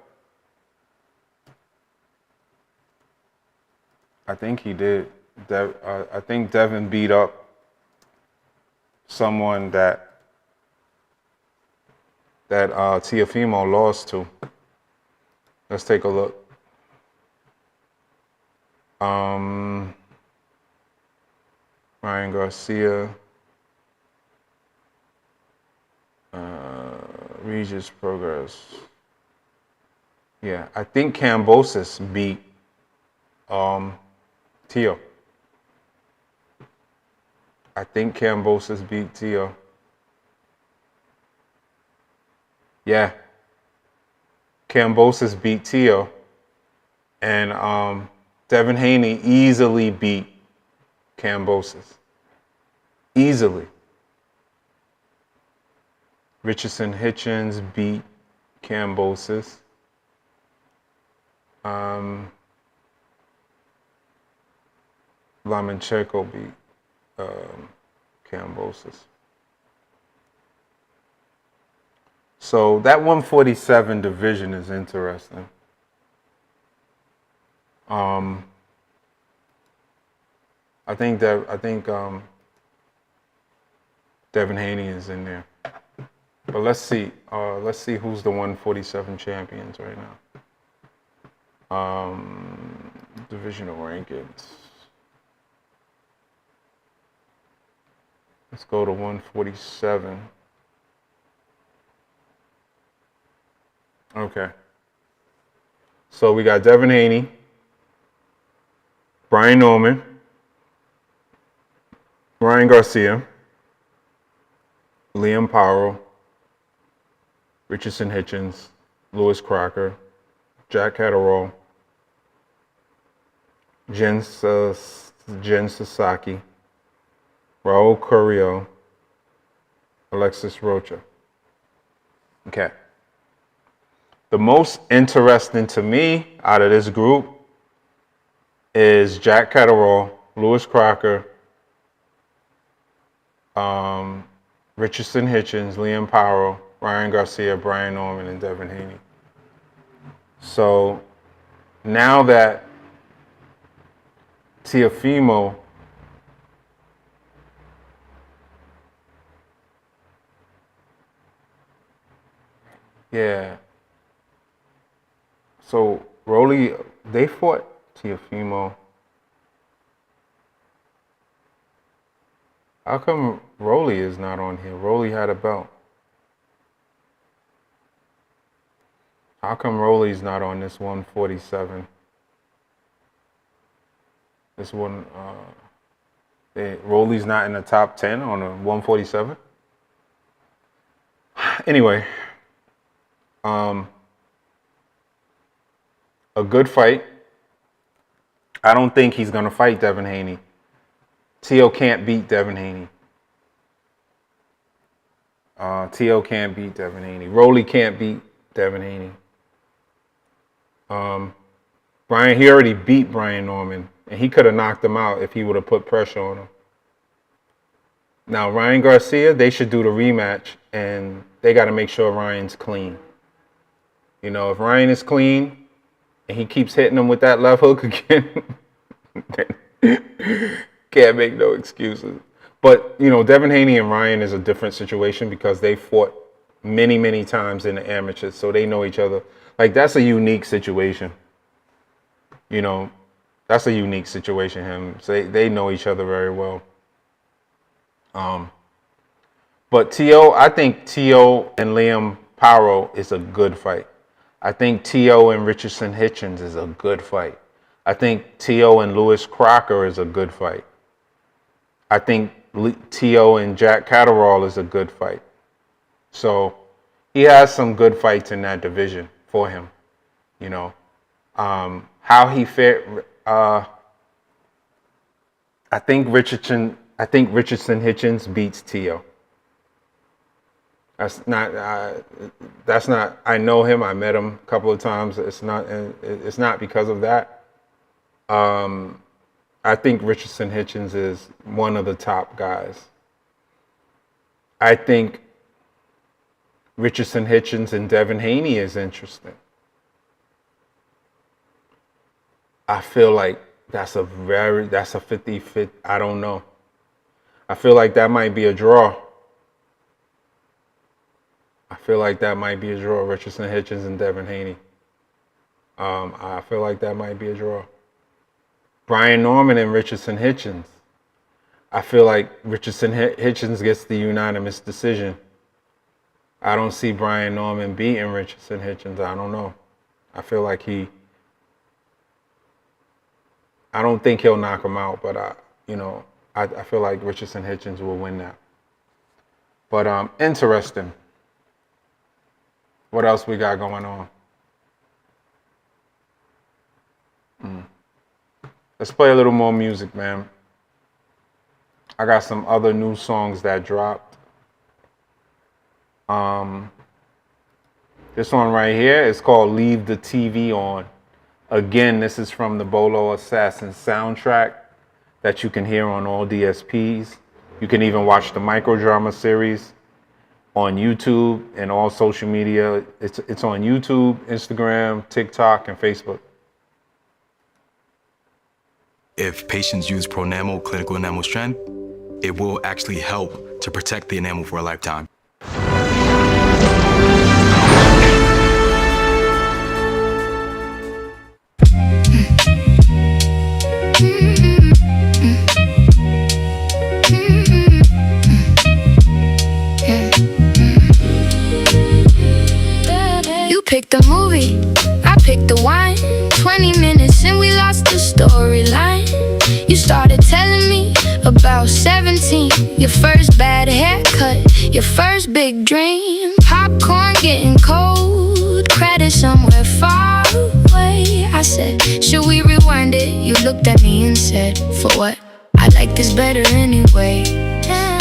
I think he did. I think Devin beat up someone that Teofimo lost to. Let's take a look. Ryan Garcia. Regis Progress. Yeah, I think Kambosos beat Tio. I think Kambosos beat Tio. Yeah. Kambosos beat Tio. And Devin Haney easily beat Kambosos. Easily. Richardson Hitchens beat Kambosos. Lomachenko beat Kambosos. So that 147 division is interesting. I think Devin Haney is in there. But let's see. Let's see who's the 147 champions right now. Divisional rankings. Let's go to 147. Okay. So we got Devin Haney, Brian Norman, Ryan Garcia, Liam Powell, Richardson Hitchens, Lewis Crocker, Jack Catterall, Jen Sasaki, Raul Correa, Alexis Rocha. Okay. The most interesting to me out of this group is Jack Catterall, Lewis Crocker, Richardson Hitchens, Liam Powell, Ryan Garcia, Brian Norman, and Devin Haney. So now that Teofimo So Rolly, they fought Teofimo. How come Rolly is not on here? Rolly had a belt. How come Rolly's not on this 147? This one, Rolly's not in the top 10 on a 147? Anyway, a good fight. I don't think he's going to fight Devin Haney. Tio can't beat Devin Haney. Tio can't beat Devin Haney. Rolly can't beat Devin Haney. Brian, he already beat Brian Norman, and he could have knocked him out if he would have put pressure on him. Now, Ryan Garcia, they should do the rematch, and they got to make sure Ryan's clean. You know, if Ryan is clean and he keeps hitting him with that left hook again, can't make no excuses. But, you know, Devin Haney and Ryan is a different situation because they fought many, many times in the amateurs, so they know each other. Like, that's a unique situation. You know, that's a unique situation. So they know each other very well. But T.O., I think T.O. and Liam Powell is a good fight. I think T.O. and Richardson Hitchens is a good fight. I think T.O. and Lewis Crocker is a good fight. I think T.O. and Jack Catterall is a good fight. So he has some good fights in that division for him. You know, how he fared. I think Richardson Hitchens beats Tio. That's not. I know him. I met him a couple of times. It's not because of that. I think Richardson Hitchens is one of the top guys. I think Richardson Hitchens and Devin Haney is interesting. I feel like that's a 50-50. I don't know. I feel like that might be a draw. Richardson Hitchens and Devin Haney. I feel like that might be a draw. Brian Norman and Richardson Hitchens. I feel like Richardson Hitchens gets the unanimous decision. I don't see Brian Norman beating Richardson Hitchens. I don't know. I feel like I don't think he'll knock him out, but I feel like Richardson Hitchens will win that. But interesting. What else we got going on? Let's play a little more music, man. I got some other new songs that dropped. This one right here is called Leave the TV On. Again, this is from the Bolo Assassin soundtrack that you can hear on all DSPs. You can even watch the microdrama series on YouTube and all social media. It's on YouTube, Instagram, TikTok, and Facebook. If patients use Pronamel clinical enamel strength, it will actually help to protect the enamel for a lifetime. You picked the movie, I picked the wine. 20 minutes and we lost the storyline. You started telling me about 17, your first bad haircut, your first big dream. Popcorn getting cold, credit somewhere far away. I said, should we rewind it? You looked at me and said, for what? I like this better anyway.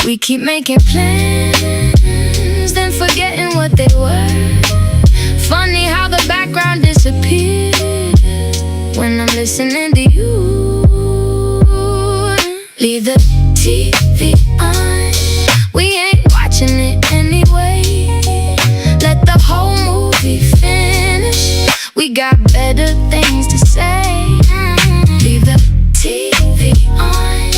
We keep making plans, then forgetting what they were. Funny how the background disappears when I'm listening to you. Leave the TV on, we ain't watching it anyway. Let the whole movie finish, we got better things to say. Leave the TV on,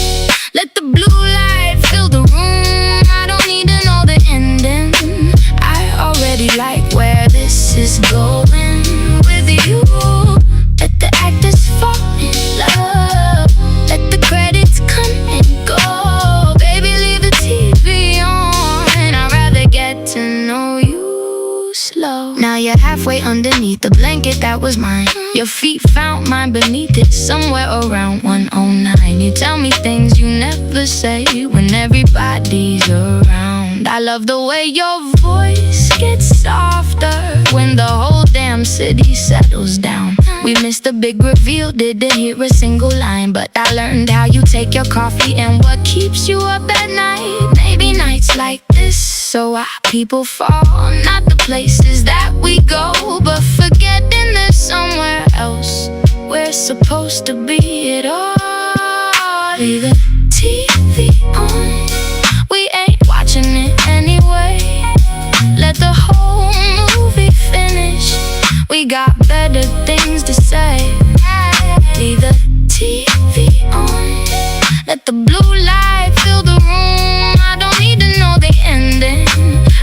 let the blue light fill the room. I don't need to know the ending, I already like where this is going with you. Let the actors fall in love, let the credits come and go. Baby, leave the TV on, I'd rather get to know you slow. Now you're halfway underneath the blanket that was mine. Your feet found mine beneath it, somewhere around 109. You tell me things you never say when everybody's around. I love the way your voice gets softer when the whole damn city settles down. We missed the big reveal, didn't hear a single line, but I learned how you take your coffee and what keeps you up at night. Maybe nights like this, so why people fall, not the places that we go, but forgetting there's somewhere else we're supposed to be at all. Leave the TV on, we ain't watching it anyway. Let the whole movie finish, we got better things to say. Leave the TV on, let the blue light fill the room. I don't need to know the ending,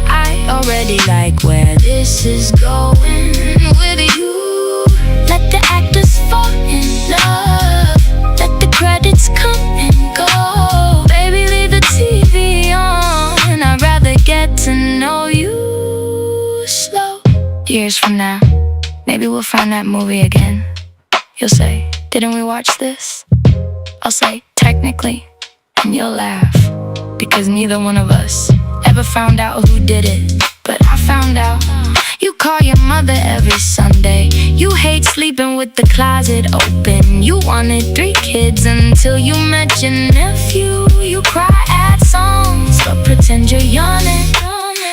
I already like where this is going with you. Let the actors fall in love, let the credits come and go. Baby, leave the TV on, I'd rather get to know you slow. Years from now, maybe we'll find that movie again. You'll say, didn't we watch this? I'll say, technically, and you'll laugh, because neither one of us ever found out who did it. But I found out. You call your mother every Sunday, you hate sleeping with the closet open. You wanted 3 kids until you met your nephew. You cry at songs, but pretend you're yawning.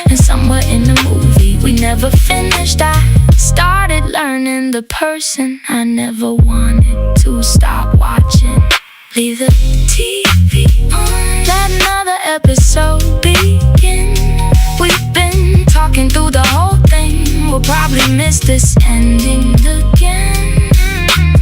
And somewhere in the movie we never finished, I started learning the person I never wanted to stop watching. Leave the TV on, let another episode begin. We've been talking through the whole thing, we'll probably miss this ending again.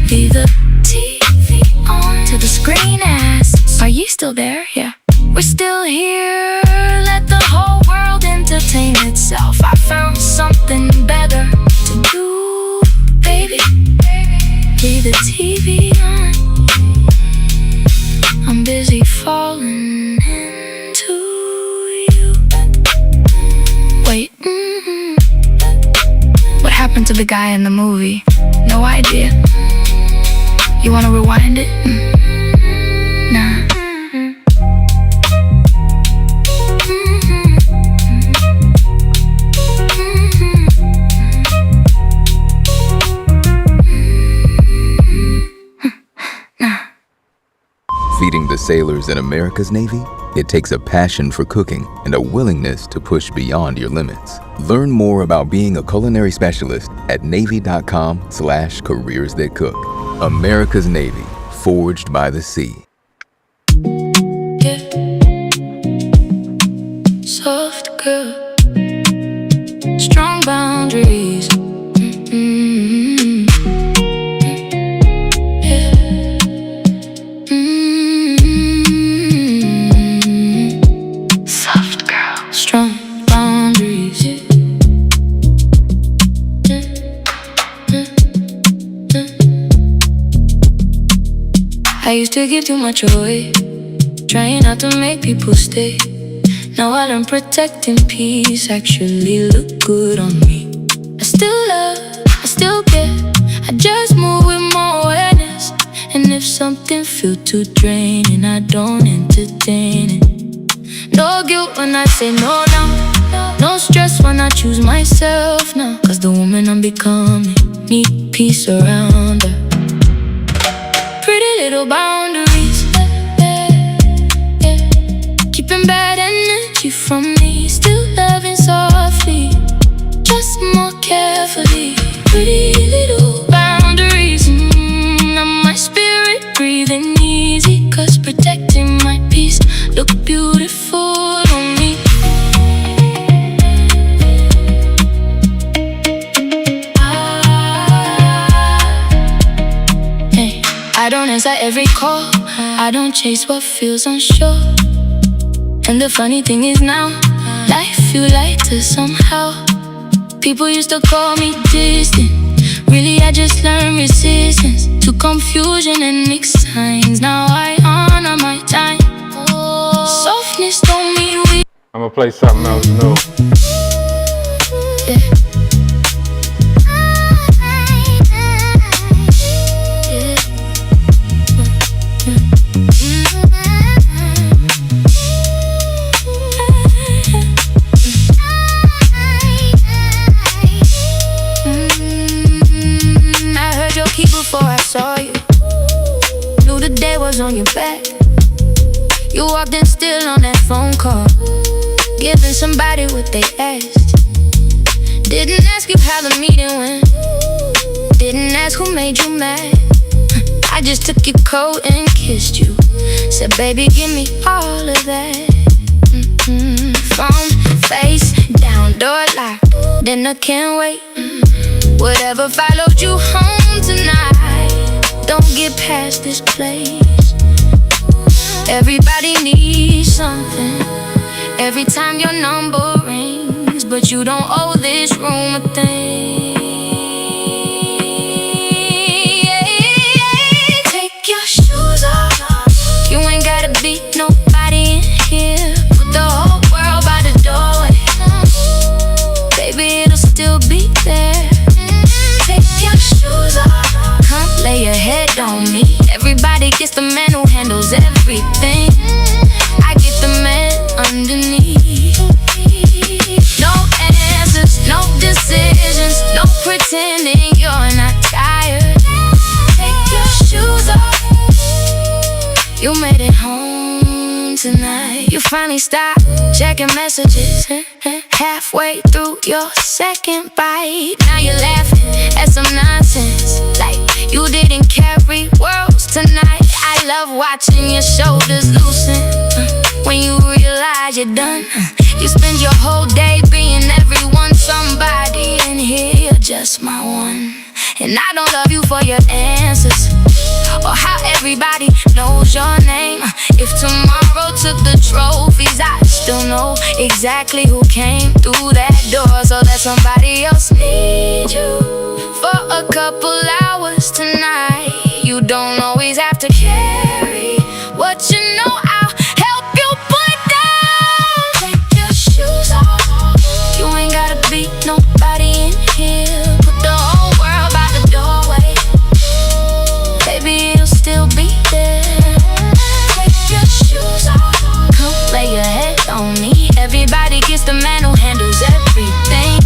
Leave the TV on till the screen asks, are you still there? Yeah, we're still here. Let the whole world entertain itself. I found something better to do, baby. leave the TV on. I'm busy falling into you. Wait, what happened to the guy in the movie? No idea. You wanna rewind it? Nah. Feeding the sailors in America's Navy, it takes a passion for cooking and a willingness to push beyond your limits. Learn more about being a culinary specialist at Navy.com/careers that cook. America's Navy, forged by the sea. Yeah. Soft girl, strong boundaries. Soft girl, strong boundaries. I used to give too much away, trying not to make people stay. Now I learn protecting peace actually look good on me. I still love, I still care, I just move with more awareness. And if something feels too draining, I don't entertain it. No guilt when I say no now, no stress when I choose myself now. Cause the woman I'm becoming need peace around her. Pretty little boundaries, keeping bad energy from me. Still loving softly, just more carefully. Pretty little boundaries, and my spirit breathing easy. Cause protecting my peace look beautiful on me. I don't answer every call, I don't chase what feels unsure. And the funny thing is now, life feels lighter somehow. People used to call me distant, really I just learned resistance to confusion and mixed signs. Now I honor my time. Softness don't mean we. I'm gonna play something else new. Yeah. Before I saw you, knew the day was on your back. You walked in still on that phone call, giving somebody what they asked. Didn't ask you how the meeting went, didn't ask who made you mad. I just took your coat and kissed you, said baby give me all of that. Phone face down, door locked, dinner can't wait. Whatever followed you home tonight, don't get past this place. Everybody needs something every time your number rings, but you don't owe this room a thing. Take your shoes off, you ain't gotta be nobody in here. Put the whole world by the doorway, baby it'll still be there. Your shoes off, come lay your head on me. Everybody gets the man who handles everything. I get the man underneath. No answers, no decisions, no pretending you're not tired. Take your shoes off, you made it home tonight. You finally stopped checking messages halfway through your second bite. Now you're laughing at some nonsense, like you didn't carry worlds tonight. I love watching your shoulders loosen when you realize you're done. You spend your whole day being everyone, somebody in here, you're just my one. And I don't love you for your answers or how everybody knows your name. If tomorrow took the trophies, I'd still know exactly who came through that door. So let somebody else need you for a couple hours tonight. You don't always have to carry what you know. I'll help you put down. Take your shoes off. You ain't gotta be nobody in here. Put the whole world by the doorway. Baby, it'll still be there. Take your shoes off. Come lay your head on me. Everybody gets the man who handles everything.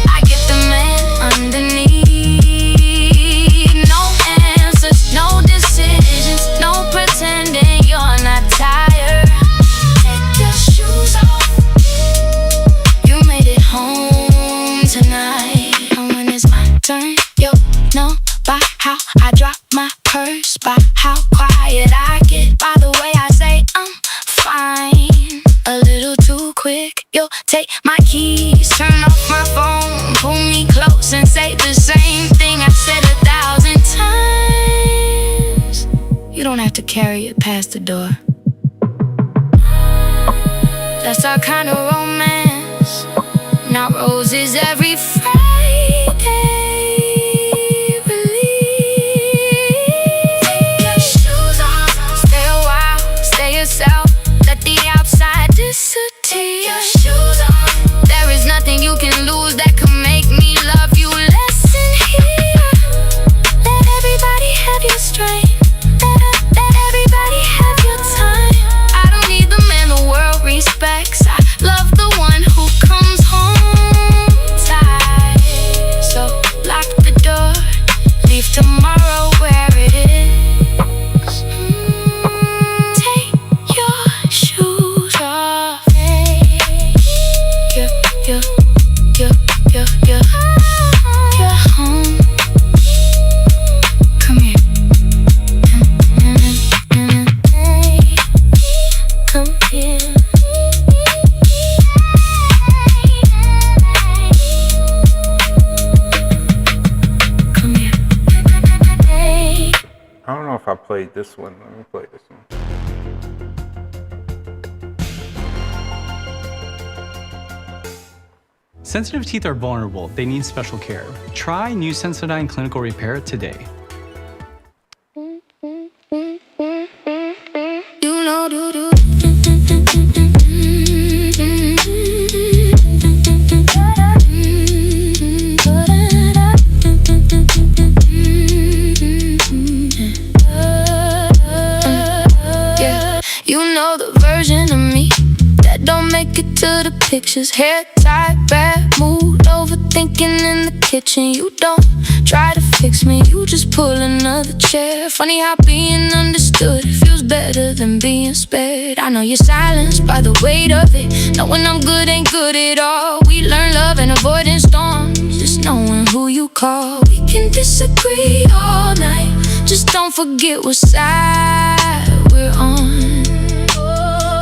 I get the man underneath. No answers, no decisions, no pretending you're not tired. Take your shoes off. You made it home tonight. And when it's my turn, you'll know by how I drop my purse, by how quiet I get, by the way I say I'm fine. A little too quick, you'll take my keys, turn off my phone, pull me close and say the same thing I said 1,000 times. You don't have to carry it past the door. That's our kind of romance. Not roses every Friday. Take your shoes off. Stay a while, stay yourself. Let the outside disappear. Take your shoes off. There is nothing you can lose that can make me love you less in here. Let everybody have your strength. Let everybody have your time. I don't need the man the world respects. I love the one who comes home tight. So lock the door, leave tomorrow where it is. Take your shoes off. You're home. Come here. Come here. Come here. I don't know if I played this one. Let me play this one. Sensitive teeth are vulnerable. They need special care. Try new Sensodyne Clinical Repair today. You know, do. Yeah, you know the version of me that don't make it to the pictures. Hair tied, bad mood, overthinking in the kitchen. You don't try to fix me, you just pull another chair. Funny how being understood feels better than being spared. I know you're silenced by the weight of it. Knowing I'm good ain't good at all. We learn love and avoiding storms, just knowing who you call. We can disagree all night, just don't forget what side we're on.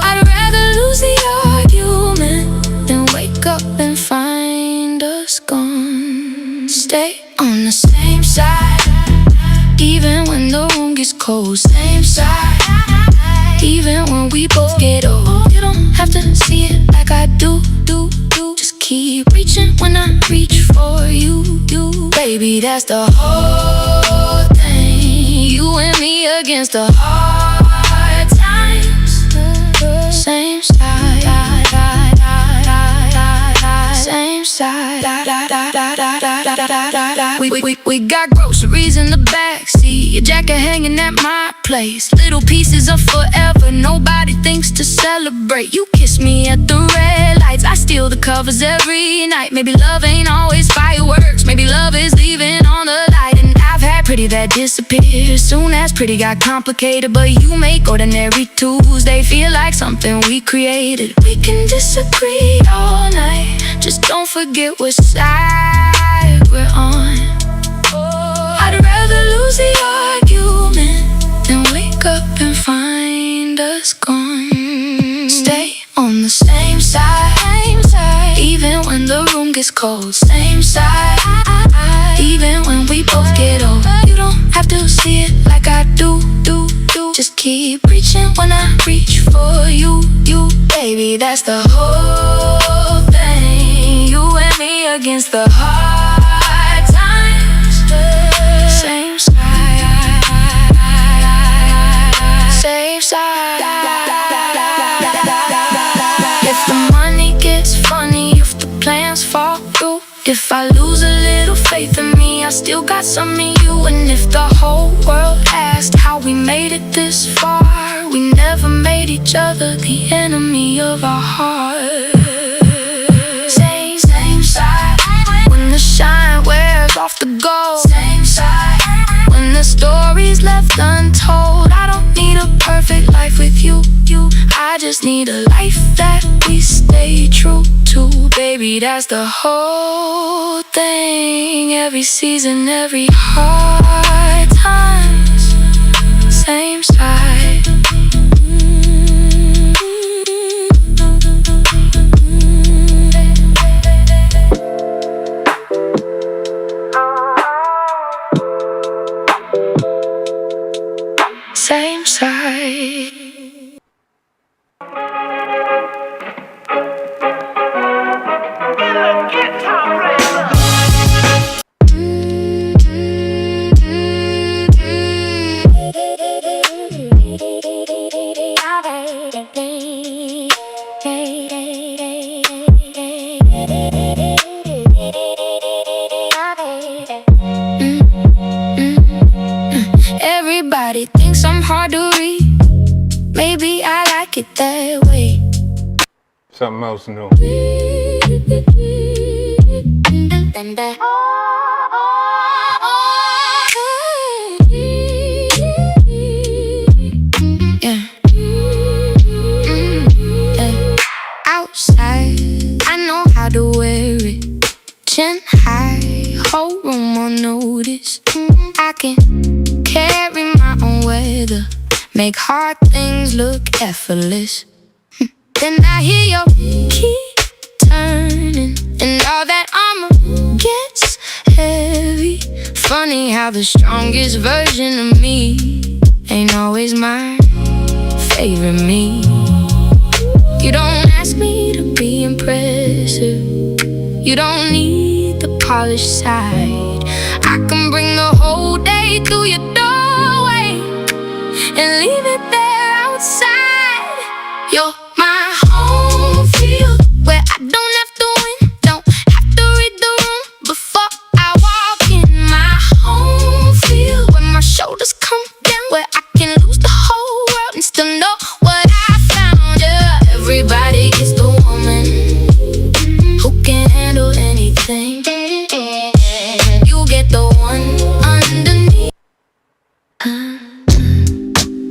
I'd rather lose the argument than wake up and find us gone. Stay on the same side, even when the room gets cold. Same side, even when we both get old. You don't have to see it like I do. Just keep reaching when I reach for you. Baby, that's the whole thing. You and me against the hard times. Same side, same side. We got groceries in the backseat, your jacket hanging at my place. Little pieces of forever, nobody thinks to celebrate. You kiss me at the red lights, I steal the covers every night. Maybe love ain't always fireworks, maybe love is leaving on the light. And I've had pretty that disappears soon as pretty got complicated. But you make ordinary Tuesday feel like something we created. We can disagree all night, just don't forget what side we're on. I'd rather lose the argument than wake up and find us gone. Stay on the same side, even when the room gets cold. Same side, even when we both get old. You don't have to see it like I do. Just keep reaching when I reach for you. Baby, Baby, that's the whole thing. You and me against the hard times. Same side, same side. If the money gets funny, if the plans fall through, if I lose a little faith in me, I still got some in you. And if the whole world asked how we made it this far, we never made each other the enemy of our heart. Same side. When the shine wears off the gold. Same side. When the story's left untold. I don't need a perfect life with you. I just need a life that we stay true to. Baby, that's the whole thing. Every season, every hard times. Same side. Same side. Everybody thinks I'm hard to read. Maybe I like it that way. Something else new. Outside, I know how to wear it. Chin high, whole room on notice. I can carry my own weather, make hard things look effortless. Then I hear your key turning, and all that armor gets heavy. Funny how the strongest version of me ain't always my favorite me. You don't ask me to be impressive. You don't need the polished side. I can bring the whole day through your doorway and leave it there outside. You're my home field, where I don't have to win, don't have to read the room before I walk in. My home field, where my shoulders come down, where I can lose the whole world and still know what I found. Yeah, everybody gets the woman who can handle anything. You get the one underneath.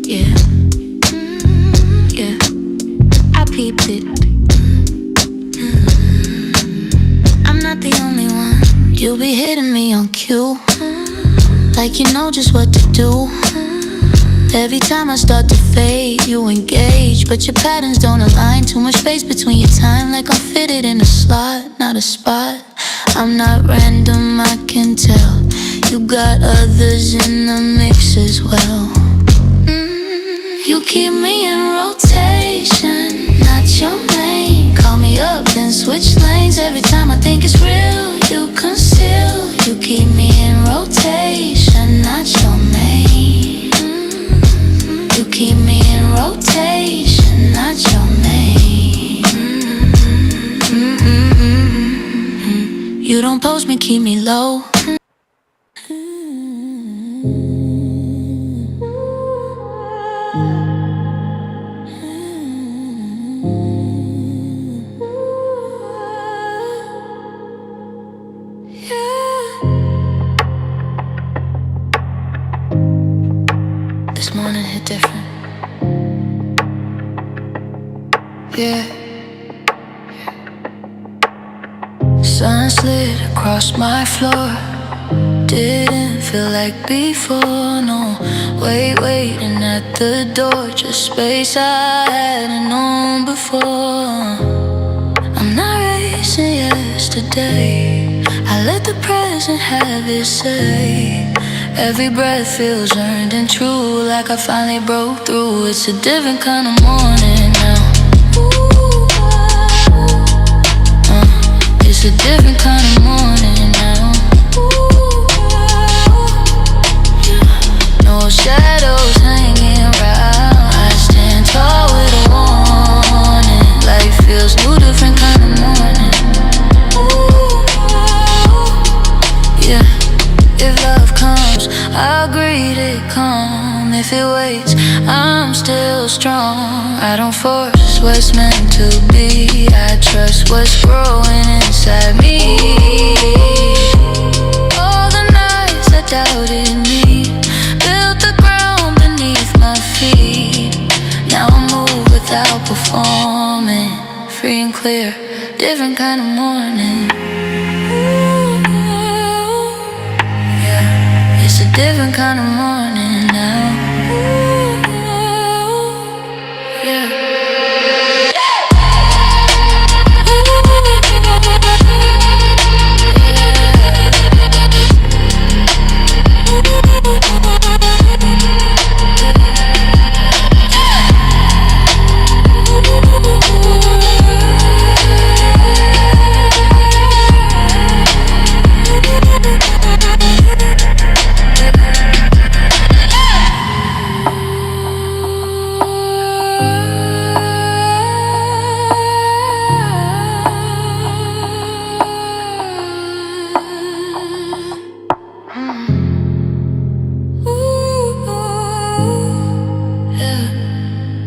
Yeah, yeah, I peeped it. I'm not the only one. You'll be hitting me on cue, like you know just what to do. Every time I start to fade, you engage, but your patterns don't align. Too much space between your time, like I'm fitted in a slot, not a spot. I'm not random, I can tell. You got others in the mix as well. You keep me in rotation, not your main. Call me up, then switch lanes. Every time I think it's real, you conceal. You keep me in rotation, not your main. You keep me in rotation, not your main. You don't post me, keep me low. This morning hit different. Yeah. Sun slid across my floor. Didn't feel like before, no. Waiting at the door, just space I hadn't known before. I'm not racing yesterday. I let the present have its say. Every breath feels earned and true, like I finally broke through. It's a different kind of morning now. Ooh. was meant to be. I trust what's growing inside me. All the nights I doubted me built the ground beneath my feet. Now I move without performing, free and clear, different kind of morning. Yeah, it's a different kind of morning now. Yeah.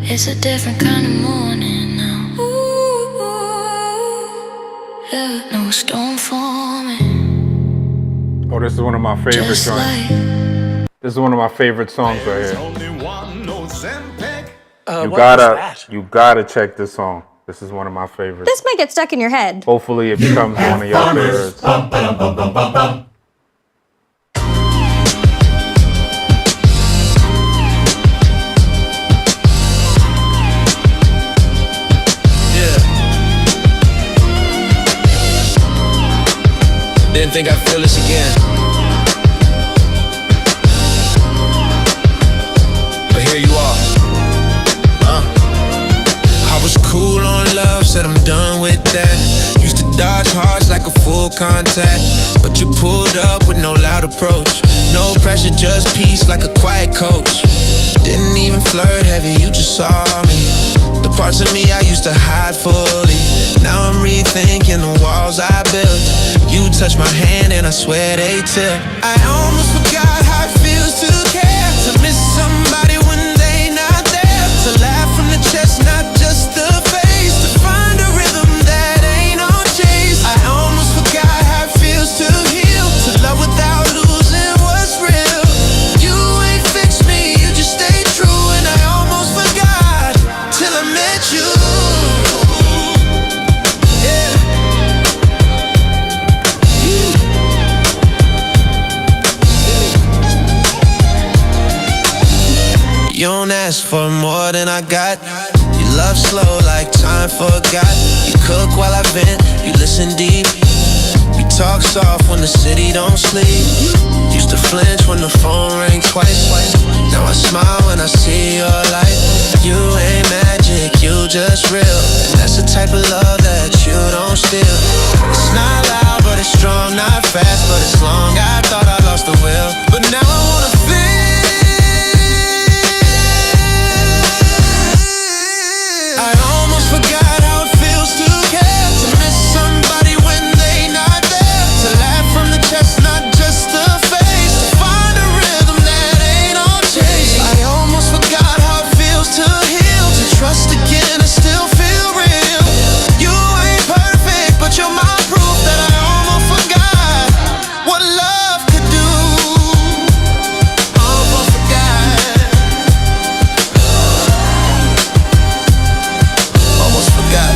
It's a different kind of morning now. Yeah, no storm forming. Oh, this is one of my favorite songs. This is one of my favorite songs right here. You gotta check this song. This is one of my favorites. This might get stuck in your head. Hopefully it becomes one of your favorites. Didn't think I'd feel this again, but here you are. I was cool on love, said I'm done with that. Used to dodge hearts like a full contact, but you pulled up with no loud approach. No pressure, just peace like a quiet coach. Didn't even flirt heavy, you just saw me. The parts of me I used to hide fully. Now I'm rethinking the walls I built. You touch my hand and I swear they tilt. I almost forgot how it feels to care, to miss somebody when they not there, to laugh from the chest, not just the face, to find a rhythm that ain't on chase. I almost forgot how it feels to heal, to love without losing what's real. You ain't fixed me, you just stay true, and I almost forgot till I met you. You don't ask for more than I got. You love slow like time forgot. You cook while I vent, you listen deep. You talk soft when the city don't sleep. Used to flinch when the phone rang twice. Now I smile when I see your light. You ain't magic, you just real. And that's the type of love that you don't steal. It's not loud, but it's strong, not fast, but it's long. I thought I lost the will, but now I wanna feel. I almost forgot how it feels to care, to miss somebody when they not there, to laugh from the chest, not just the face, to find a rhythm that ain't on chase. I almost forgot how it feels to heal, to trust again and still feel real. You ain't perfect, but you're my proof that I almost forgot what love could do. Almost forgot. Almost forgot.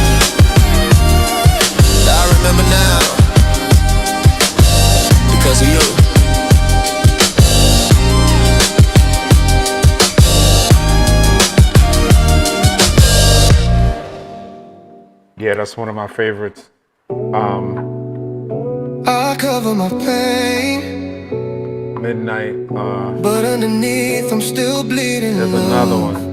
I remember now because of you. Yeah, that's one of my favorites. I cover my pain, Midnight. but underneath I'm still bleeding. There's another one.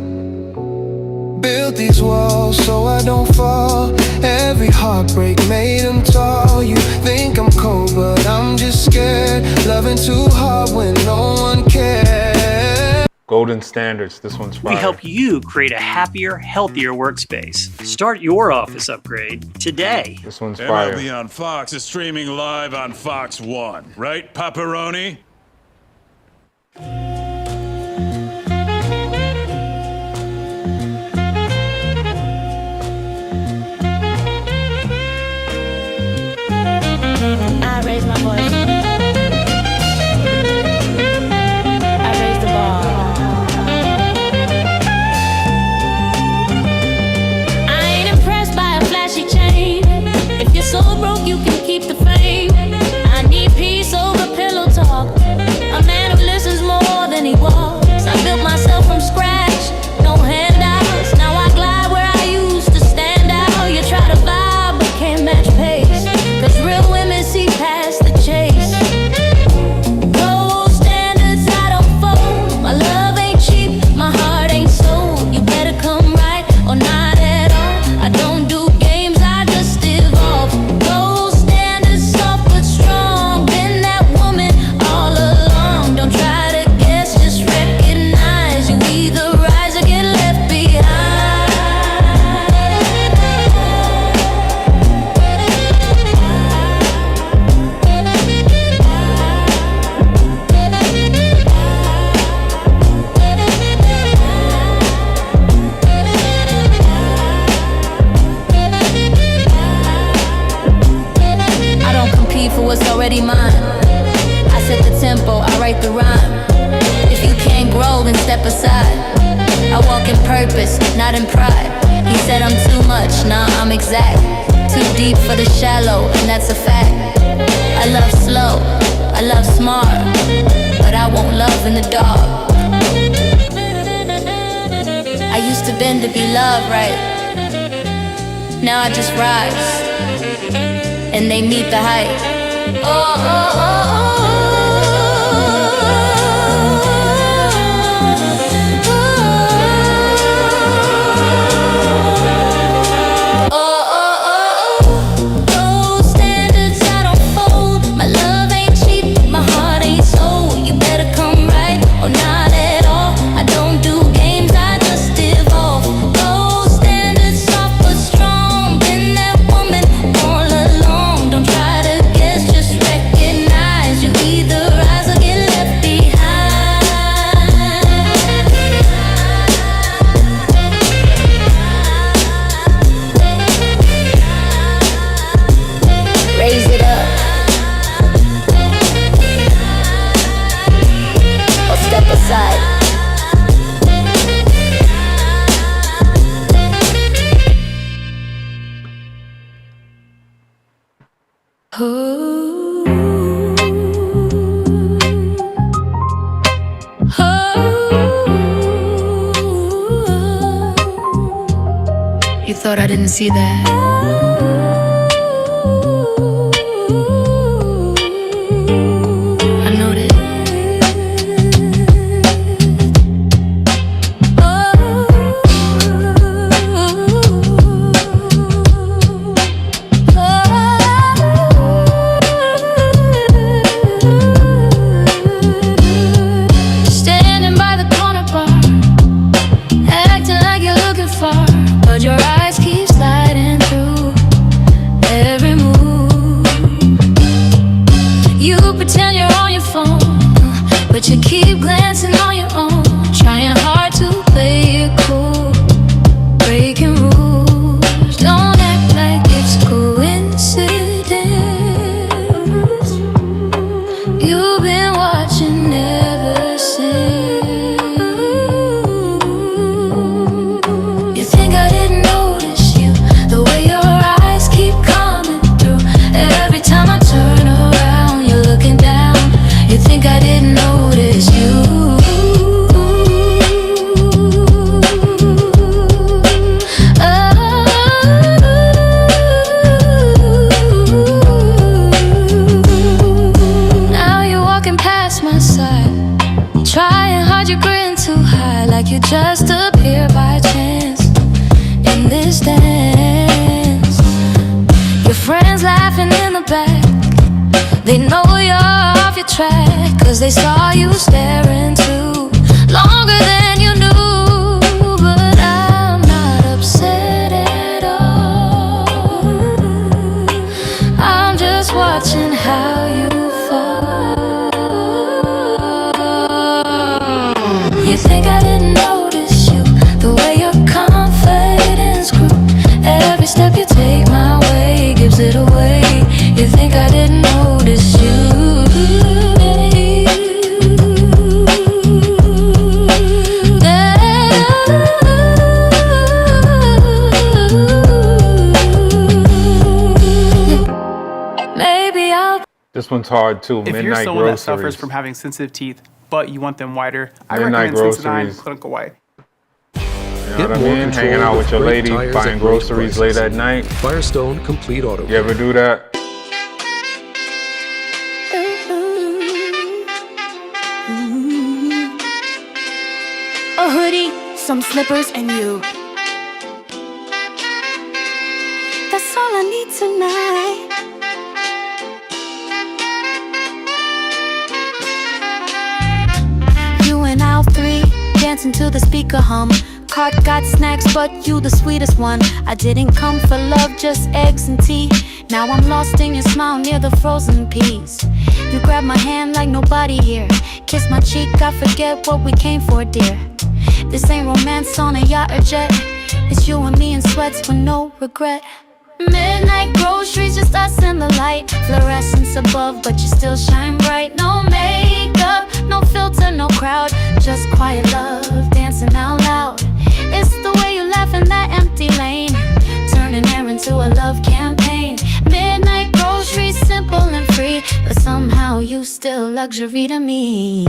Built these walls so I don't fall. Every heartbreak made them tall. You think I'm cold, but I'm just scared. Loving too hard when no one cares. Golden Standards. This one's fire. We help you create a happier, healthier workspace. Start your office upgrade today. This one's fire. MLB on Fox is streaming live on Fox 1. Right, Pepperoni? be mine. I set the tempo, I write the rhyme. If you can't grow, then step aside. I walk in purpose, not in pride. He said I'm too much, nah, I'm exact. Too deep for the shallow, and that's a fact. I love slow, I love smart, but I won't love in the dark. I used to bend to be loved, right? Now I just rise, and they meet the height. Oh, oh, oh, oh. You thought I didn't see that? I noticed. Standing by the corner bar, acting like you're looking for, but your eyes keep sliding through every move. You pretend you're on your phone, but you keep glancing on your own, trying hard to play it cool, breaking rules. Don't act like it's coincidence. You've been watching ever since. You think I didn't notice you, the way your eyes keep coming through. Every time I turn around, you're looking down. You think I didn't notice you. Now you're walking past my side, trying hard, you're grinning too high, like you just appeared by chance in this dance. Your friends laughing in the back, they know you're off your track, 'cause they saw you staring too longer than you knew. But I'm not upset at all, I'm just watching how you fall. You think I didn't notice you, the way your confidence grew. Every step you take my way gives it away. You think I didn't notice you. Maybe I'll. This one's hard too. If you're Midnight someone that groceries. suffers from having sensitive teeth, but you want them whiter, I Midnight recommend Sensodyne groceries. Clinical White. You know what I mean? Hanging out with your lady, buying groceries late at night. Firestone Complete Auto. You ever do that? A hoodie, some slippers, and you. That's all I need tonight. You and Al three, dancing to the speaker hum. Cart got snacks, but you the sweetest one. I didn't come for love, just eggs and tea. Now I'm lost in your smile near the frozen peas. You grab my hand like nobody here. Kiss my cheek, I forget what we came for, dear. This ain't romance on a yacht or jet. It's you and me in sweats with no regret. Midnight groceries, just just us in the light. Fluorescence above, but you still shine bright. No makeup, no filter, no crowd, just quiet love, dancing out loud. It's the way you laugh in that empty lane, turning air into a love campaign. Midnight groceries, simple and free, but somehow you still luxury to me.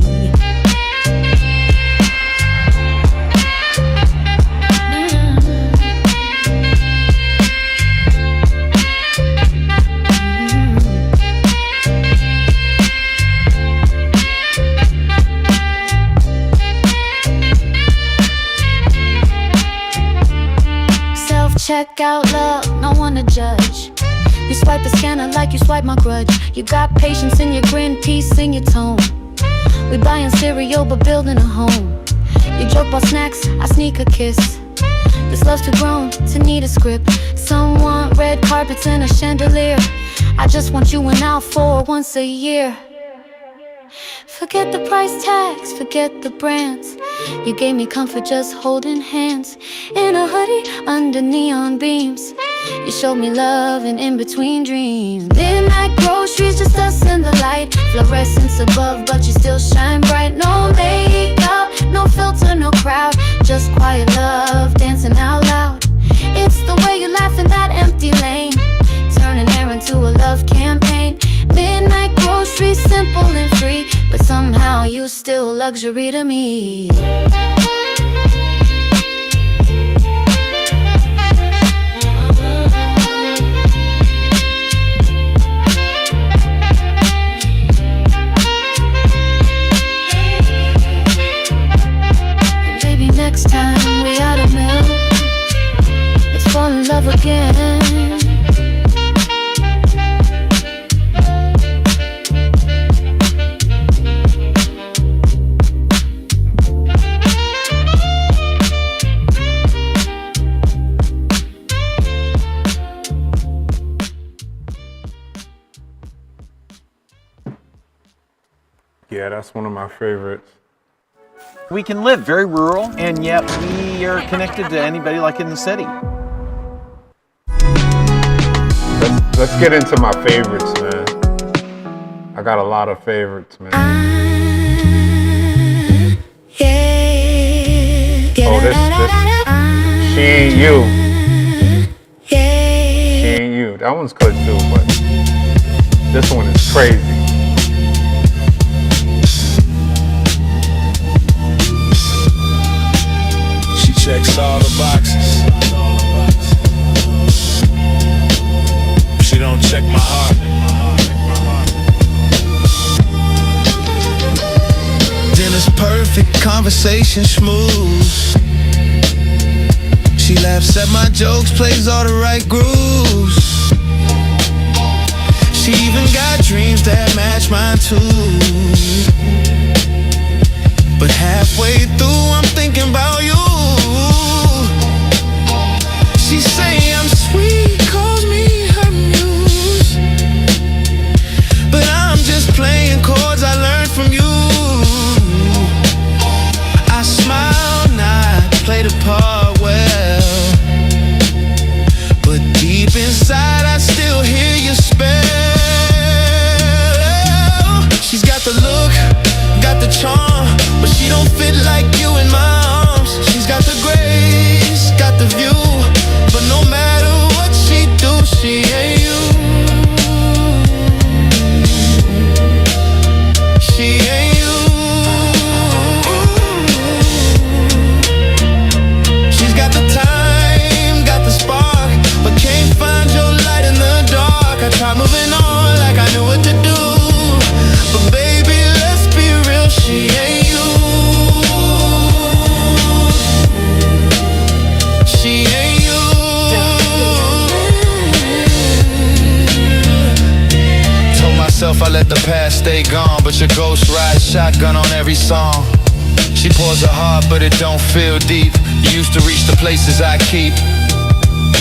Check out love, no one to judge. You swipe the scanner like you swipe my grudge. You got patience in your grin, peace in your tone. We buying cereal but building a home. You joke about snacks, I sneak a kiss. This love's too grown to need a script. Some want red carpets and a chandelier. I just want you and Al for once a year. Forget the price tags, forget the brands. You gave me comfort just holding hands. In a hoodie under neon beams, you showed me love and in between dreams. Midnight groceries, just us in the light. Fluorescence above, but you still shine bright. No makeup, no filter, no crowd, just quiet love, dancing out loud. It's the way you laugh in that empty lane, turning air into a love campaign. Midnight groceries, simple and free, but somehow you still luxury to me. Baby, next time we out of milk, let's fall in love again. Yeah, that's one of my favorites. We can live very rural, and yet we are connected to anybody like in the city. Let's get into my favorites, man. I got a lot of favorites, man. Oh, this. She Ain't You. She Ain't You. That one's good too, but this one is crazy. Checks all the boxes. She don't check my heart. Dinner's perfect, conversation smooth. She laughs at my jokes, plays all the right grooves. She even got dreams that match mine too. But halfway through, I'm thinking about you. She say I'm sweet, calls me her muse, but I'm just playing chords I learned from you. I smile, not play the part well, but deep inside I still hear you spell. She's got the look, got the charm, but she don't fit like you in my arms. She's got the grace, got the view, but no matter what she do, she ain't you. She ain't you. She's got the time, got the spark, but can't find your light in the dark. I try moving on like I knew what to do, but baby, let's be real, she ain't you. She ain't you. Told myself I let the past stay gone, but your ghost rides shotgun on every song. She pours her heart, but it don't feel deep. You used to reach the places I keep.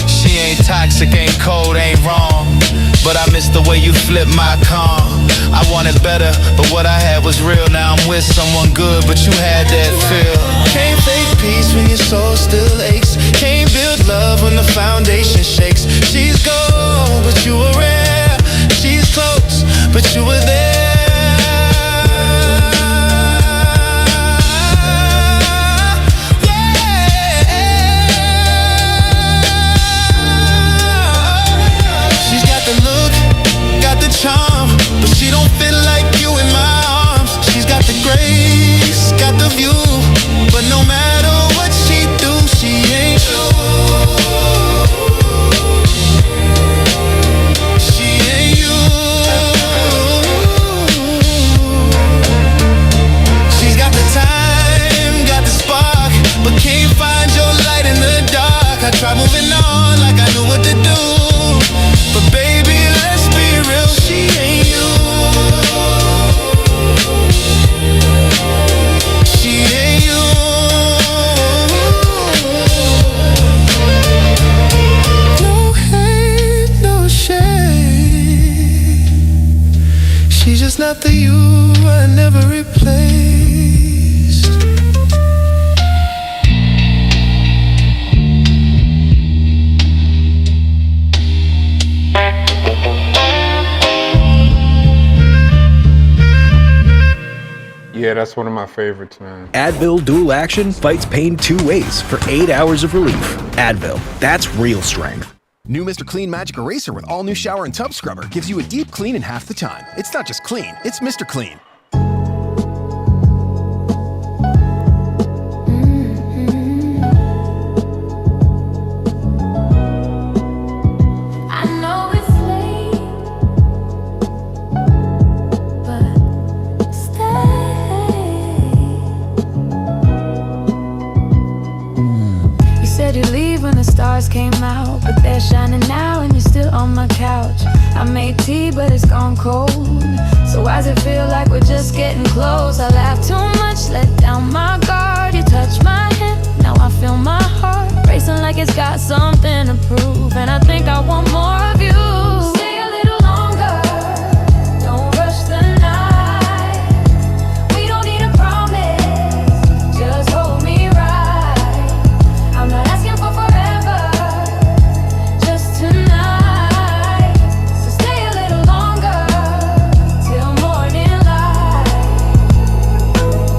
She ain't toxic, ain't cold, ain't wrong, but I miss the way you flip my calm. I wanted better, but what I had was real. Now I'm with someone good, but you had that feel. Can't fake peace when your soul still aches. Can't build love when the foundation shakes. She's gone, but you were ready. She's just not the you I never replaced. Yeah, that's one of my favorites, man. Advil Dual Action fights pain 2 ways for 8 hours of relief. Advil, that's real strength. New Mr. Clean Magic Eraser with all new shower and tub scrubber gives you a deep clean in half the time. It's not just clean, it's Mr. Clean. I know it's late, but stay. You said you'd leave when the stars came out, but they're shining now and you're still on my couch. I made tea, but it's gone cold. So why's it feel like we're just getting close? I laughed too much, let down my guard. You touched my hand, now I feel my heart racing like it's got something to prove. And I think I want more of you. Stay a little longer, don't rush the night. We don't need a promise, just hold me right. I'm not asking for forever, just tonight. So stay a little longer, till morning light.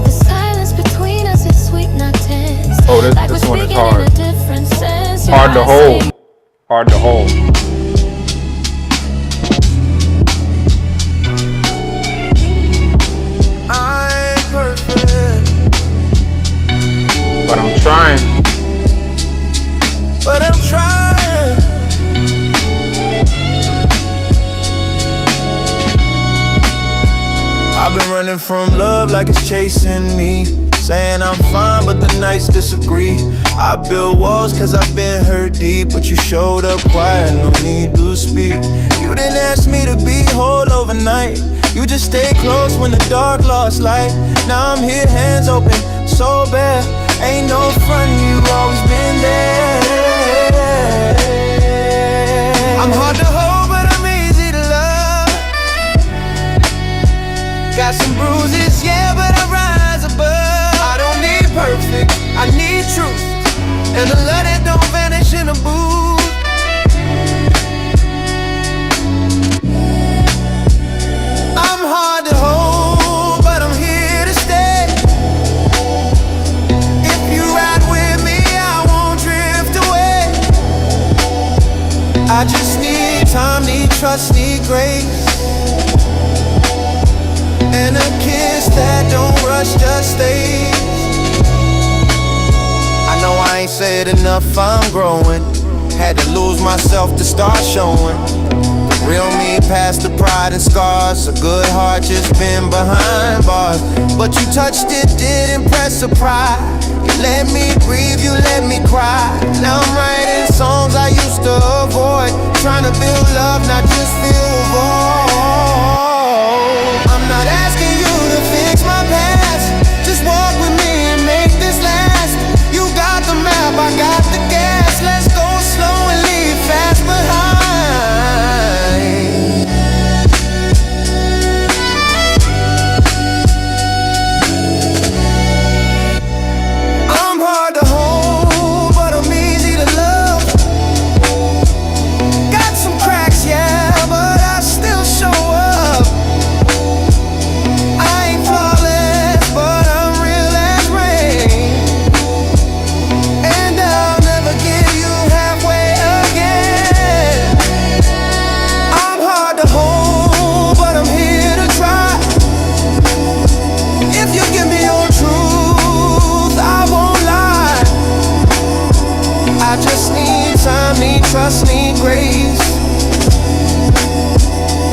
The silence between us is sweet, not tense. Oh, this one is hard. Hard to hold. Hard to hold. I ain't perfect, But I'm trying. but I'm trying. I've been running from love like it's chasing me, saying I'm fine but the nights disagree. I build walls cause I've been hurt deep, but you showed up quiet, no need to speak. You didn't ask me to be whole overnight, you just stayed close when the dark lost light. Now I'm here, hands open, so bare. Ain't no front, you always been there. I'm hard to hold but I'm easy to love. Got some bruises, yeah, but I rise above. I don't need perfect, I need truth, and a love that don't vanish in a booth. I'm hard to hold, but I'm here to stay. If you ride with me, I won't drift away. I just need time, need trust, need grace, and a kiss that don't rush, just stays. I know I ain't said enough, I'm growing. Had to lose myself to start showing the real me past the pride and scars. A good heart just been behind bars, but you touched it, did impress surprise. You let me breathe, you let me cry. Now I'm writing songs I used to avoid, trying to build love, not just feel void. I'm not asking you to fix my past, just walk with me and make this last. You got the map, I got the gas. Let's go slow and leave fast behind. I'm hard to hold, but I'm easy to love. Got some cracks, yeah, but I still show up. I ain't flawless, but I'm real as rain, and I'll never give you halfway again. I'm hard to hold, but I'm here to try. If you give me your truth, I won't lie. I just need time, need trust, need grace,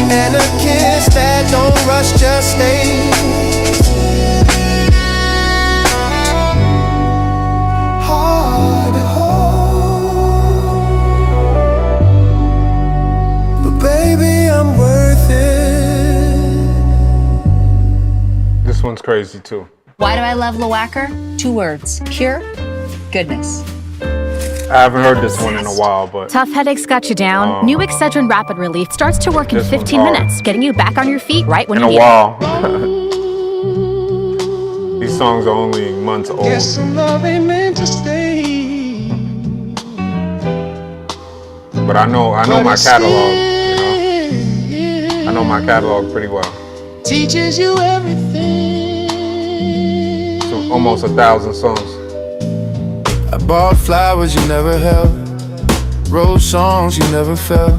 and a kiss that don't rush, just stay. Hard to hold, but baby, I'm worth it. This one's crazy too. Why do I love Loacker? 2 words: pure goodness. I haven't heard this one in a while, but Tough headaches got you down? New Excedrin Rapid Relief starts to work in this one's 15 hard. minutes, getting you back on your feet right when In you a need while. These songs are only months old. Guess some love ain't meant to stay. But I know my catalog, you know. I know my catalog pretty well. Teaches you everything. So almost 1,000 songs. I bought flowers you never held, wrote songs you never felt,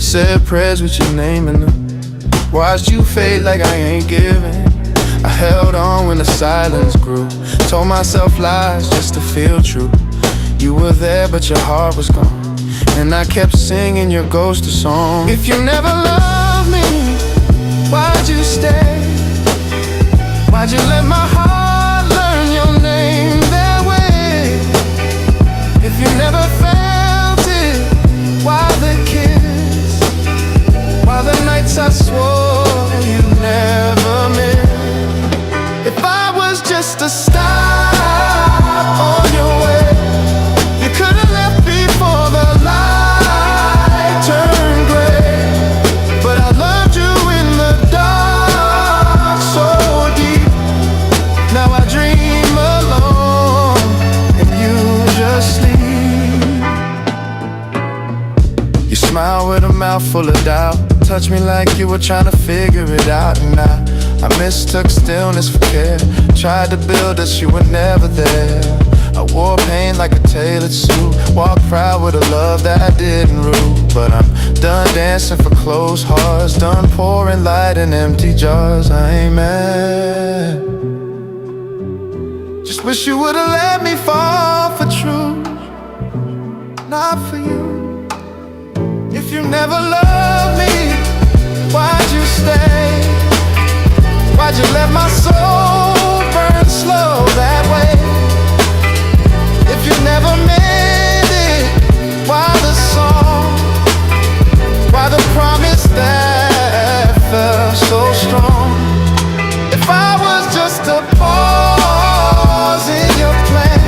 said prayers with your name in them, watched you fade like I ain't giving. I held on when the silence grew, told myself lies just to feel true. You were there but your heart was gone, and I kept singing your ghost a song. If you never loved me, why'd you stay? Why'd you let my heart learn your name that way? If you never felt it, why the kiss? Why the nights I swore you never meant? If I was just a stop on your way, you could've left before the light turned gray. But I loved you in the dark so deep. Now I dream alone and you just sleep. You smile with a mouth full of doubt, touch me like you were trying to figure it out. And I mistook stillness for care, tried to build us, you were never there. I wore pain like a tailored suit, walked proud with a love that I didn't root. But I'm done dancing for closed hearts, done pouring light in empty jars. I ain't mad, just wish you would've let me fall for truth, not for you. If you never loved me, why'd you stay? Why'd you let my soul burn slow that way? If you never meant it, why the song? Why the promise that felt so strong? If I was just a pause in your plan,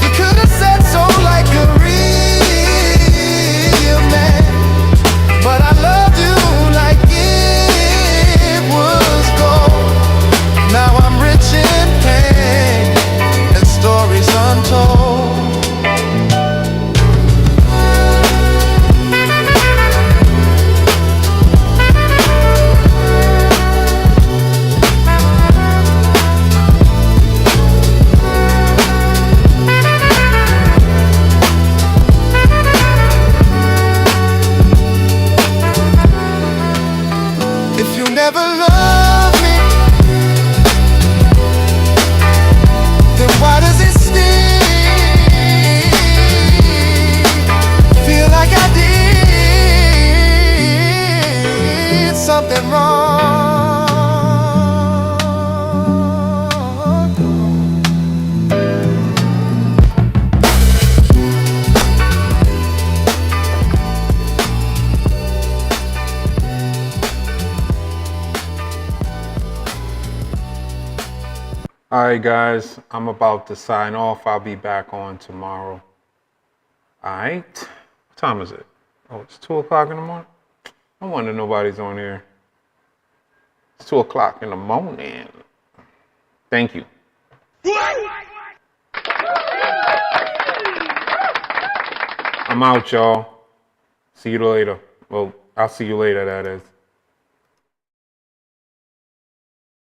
you could've said so like a real man. But I loved you like it was gold. Now I'm rich in pain and stories untold. If you never loved me, then why does it sting? Feel like I did something wrong. All right, guys, I'm about to sign off. I'll be back on tomorrow. All right. What time is it? Oh, it's 2 o'clock in the morning? No wonder nobody's on here. It's 2 o'clock in the morning. Thank you. I'm out, y'all. See you later. Well, I'll see you later, that is.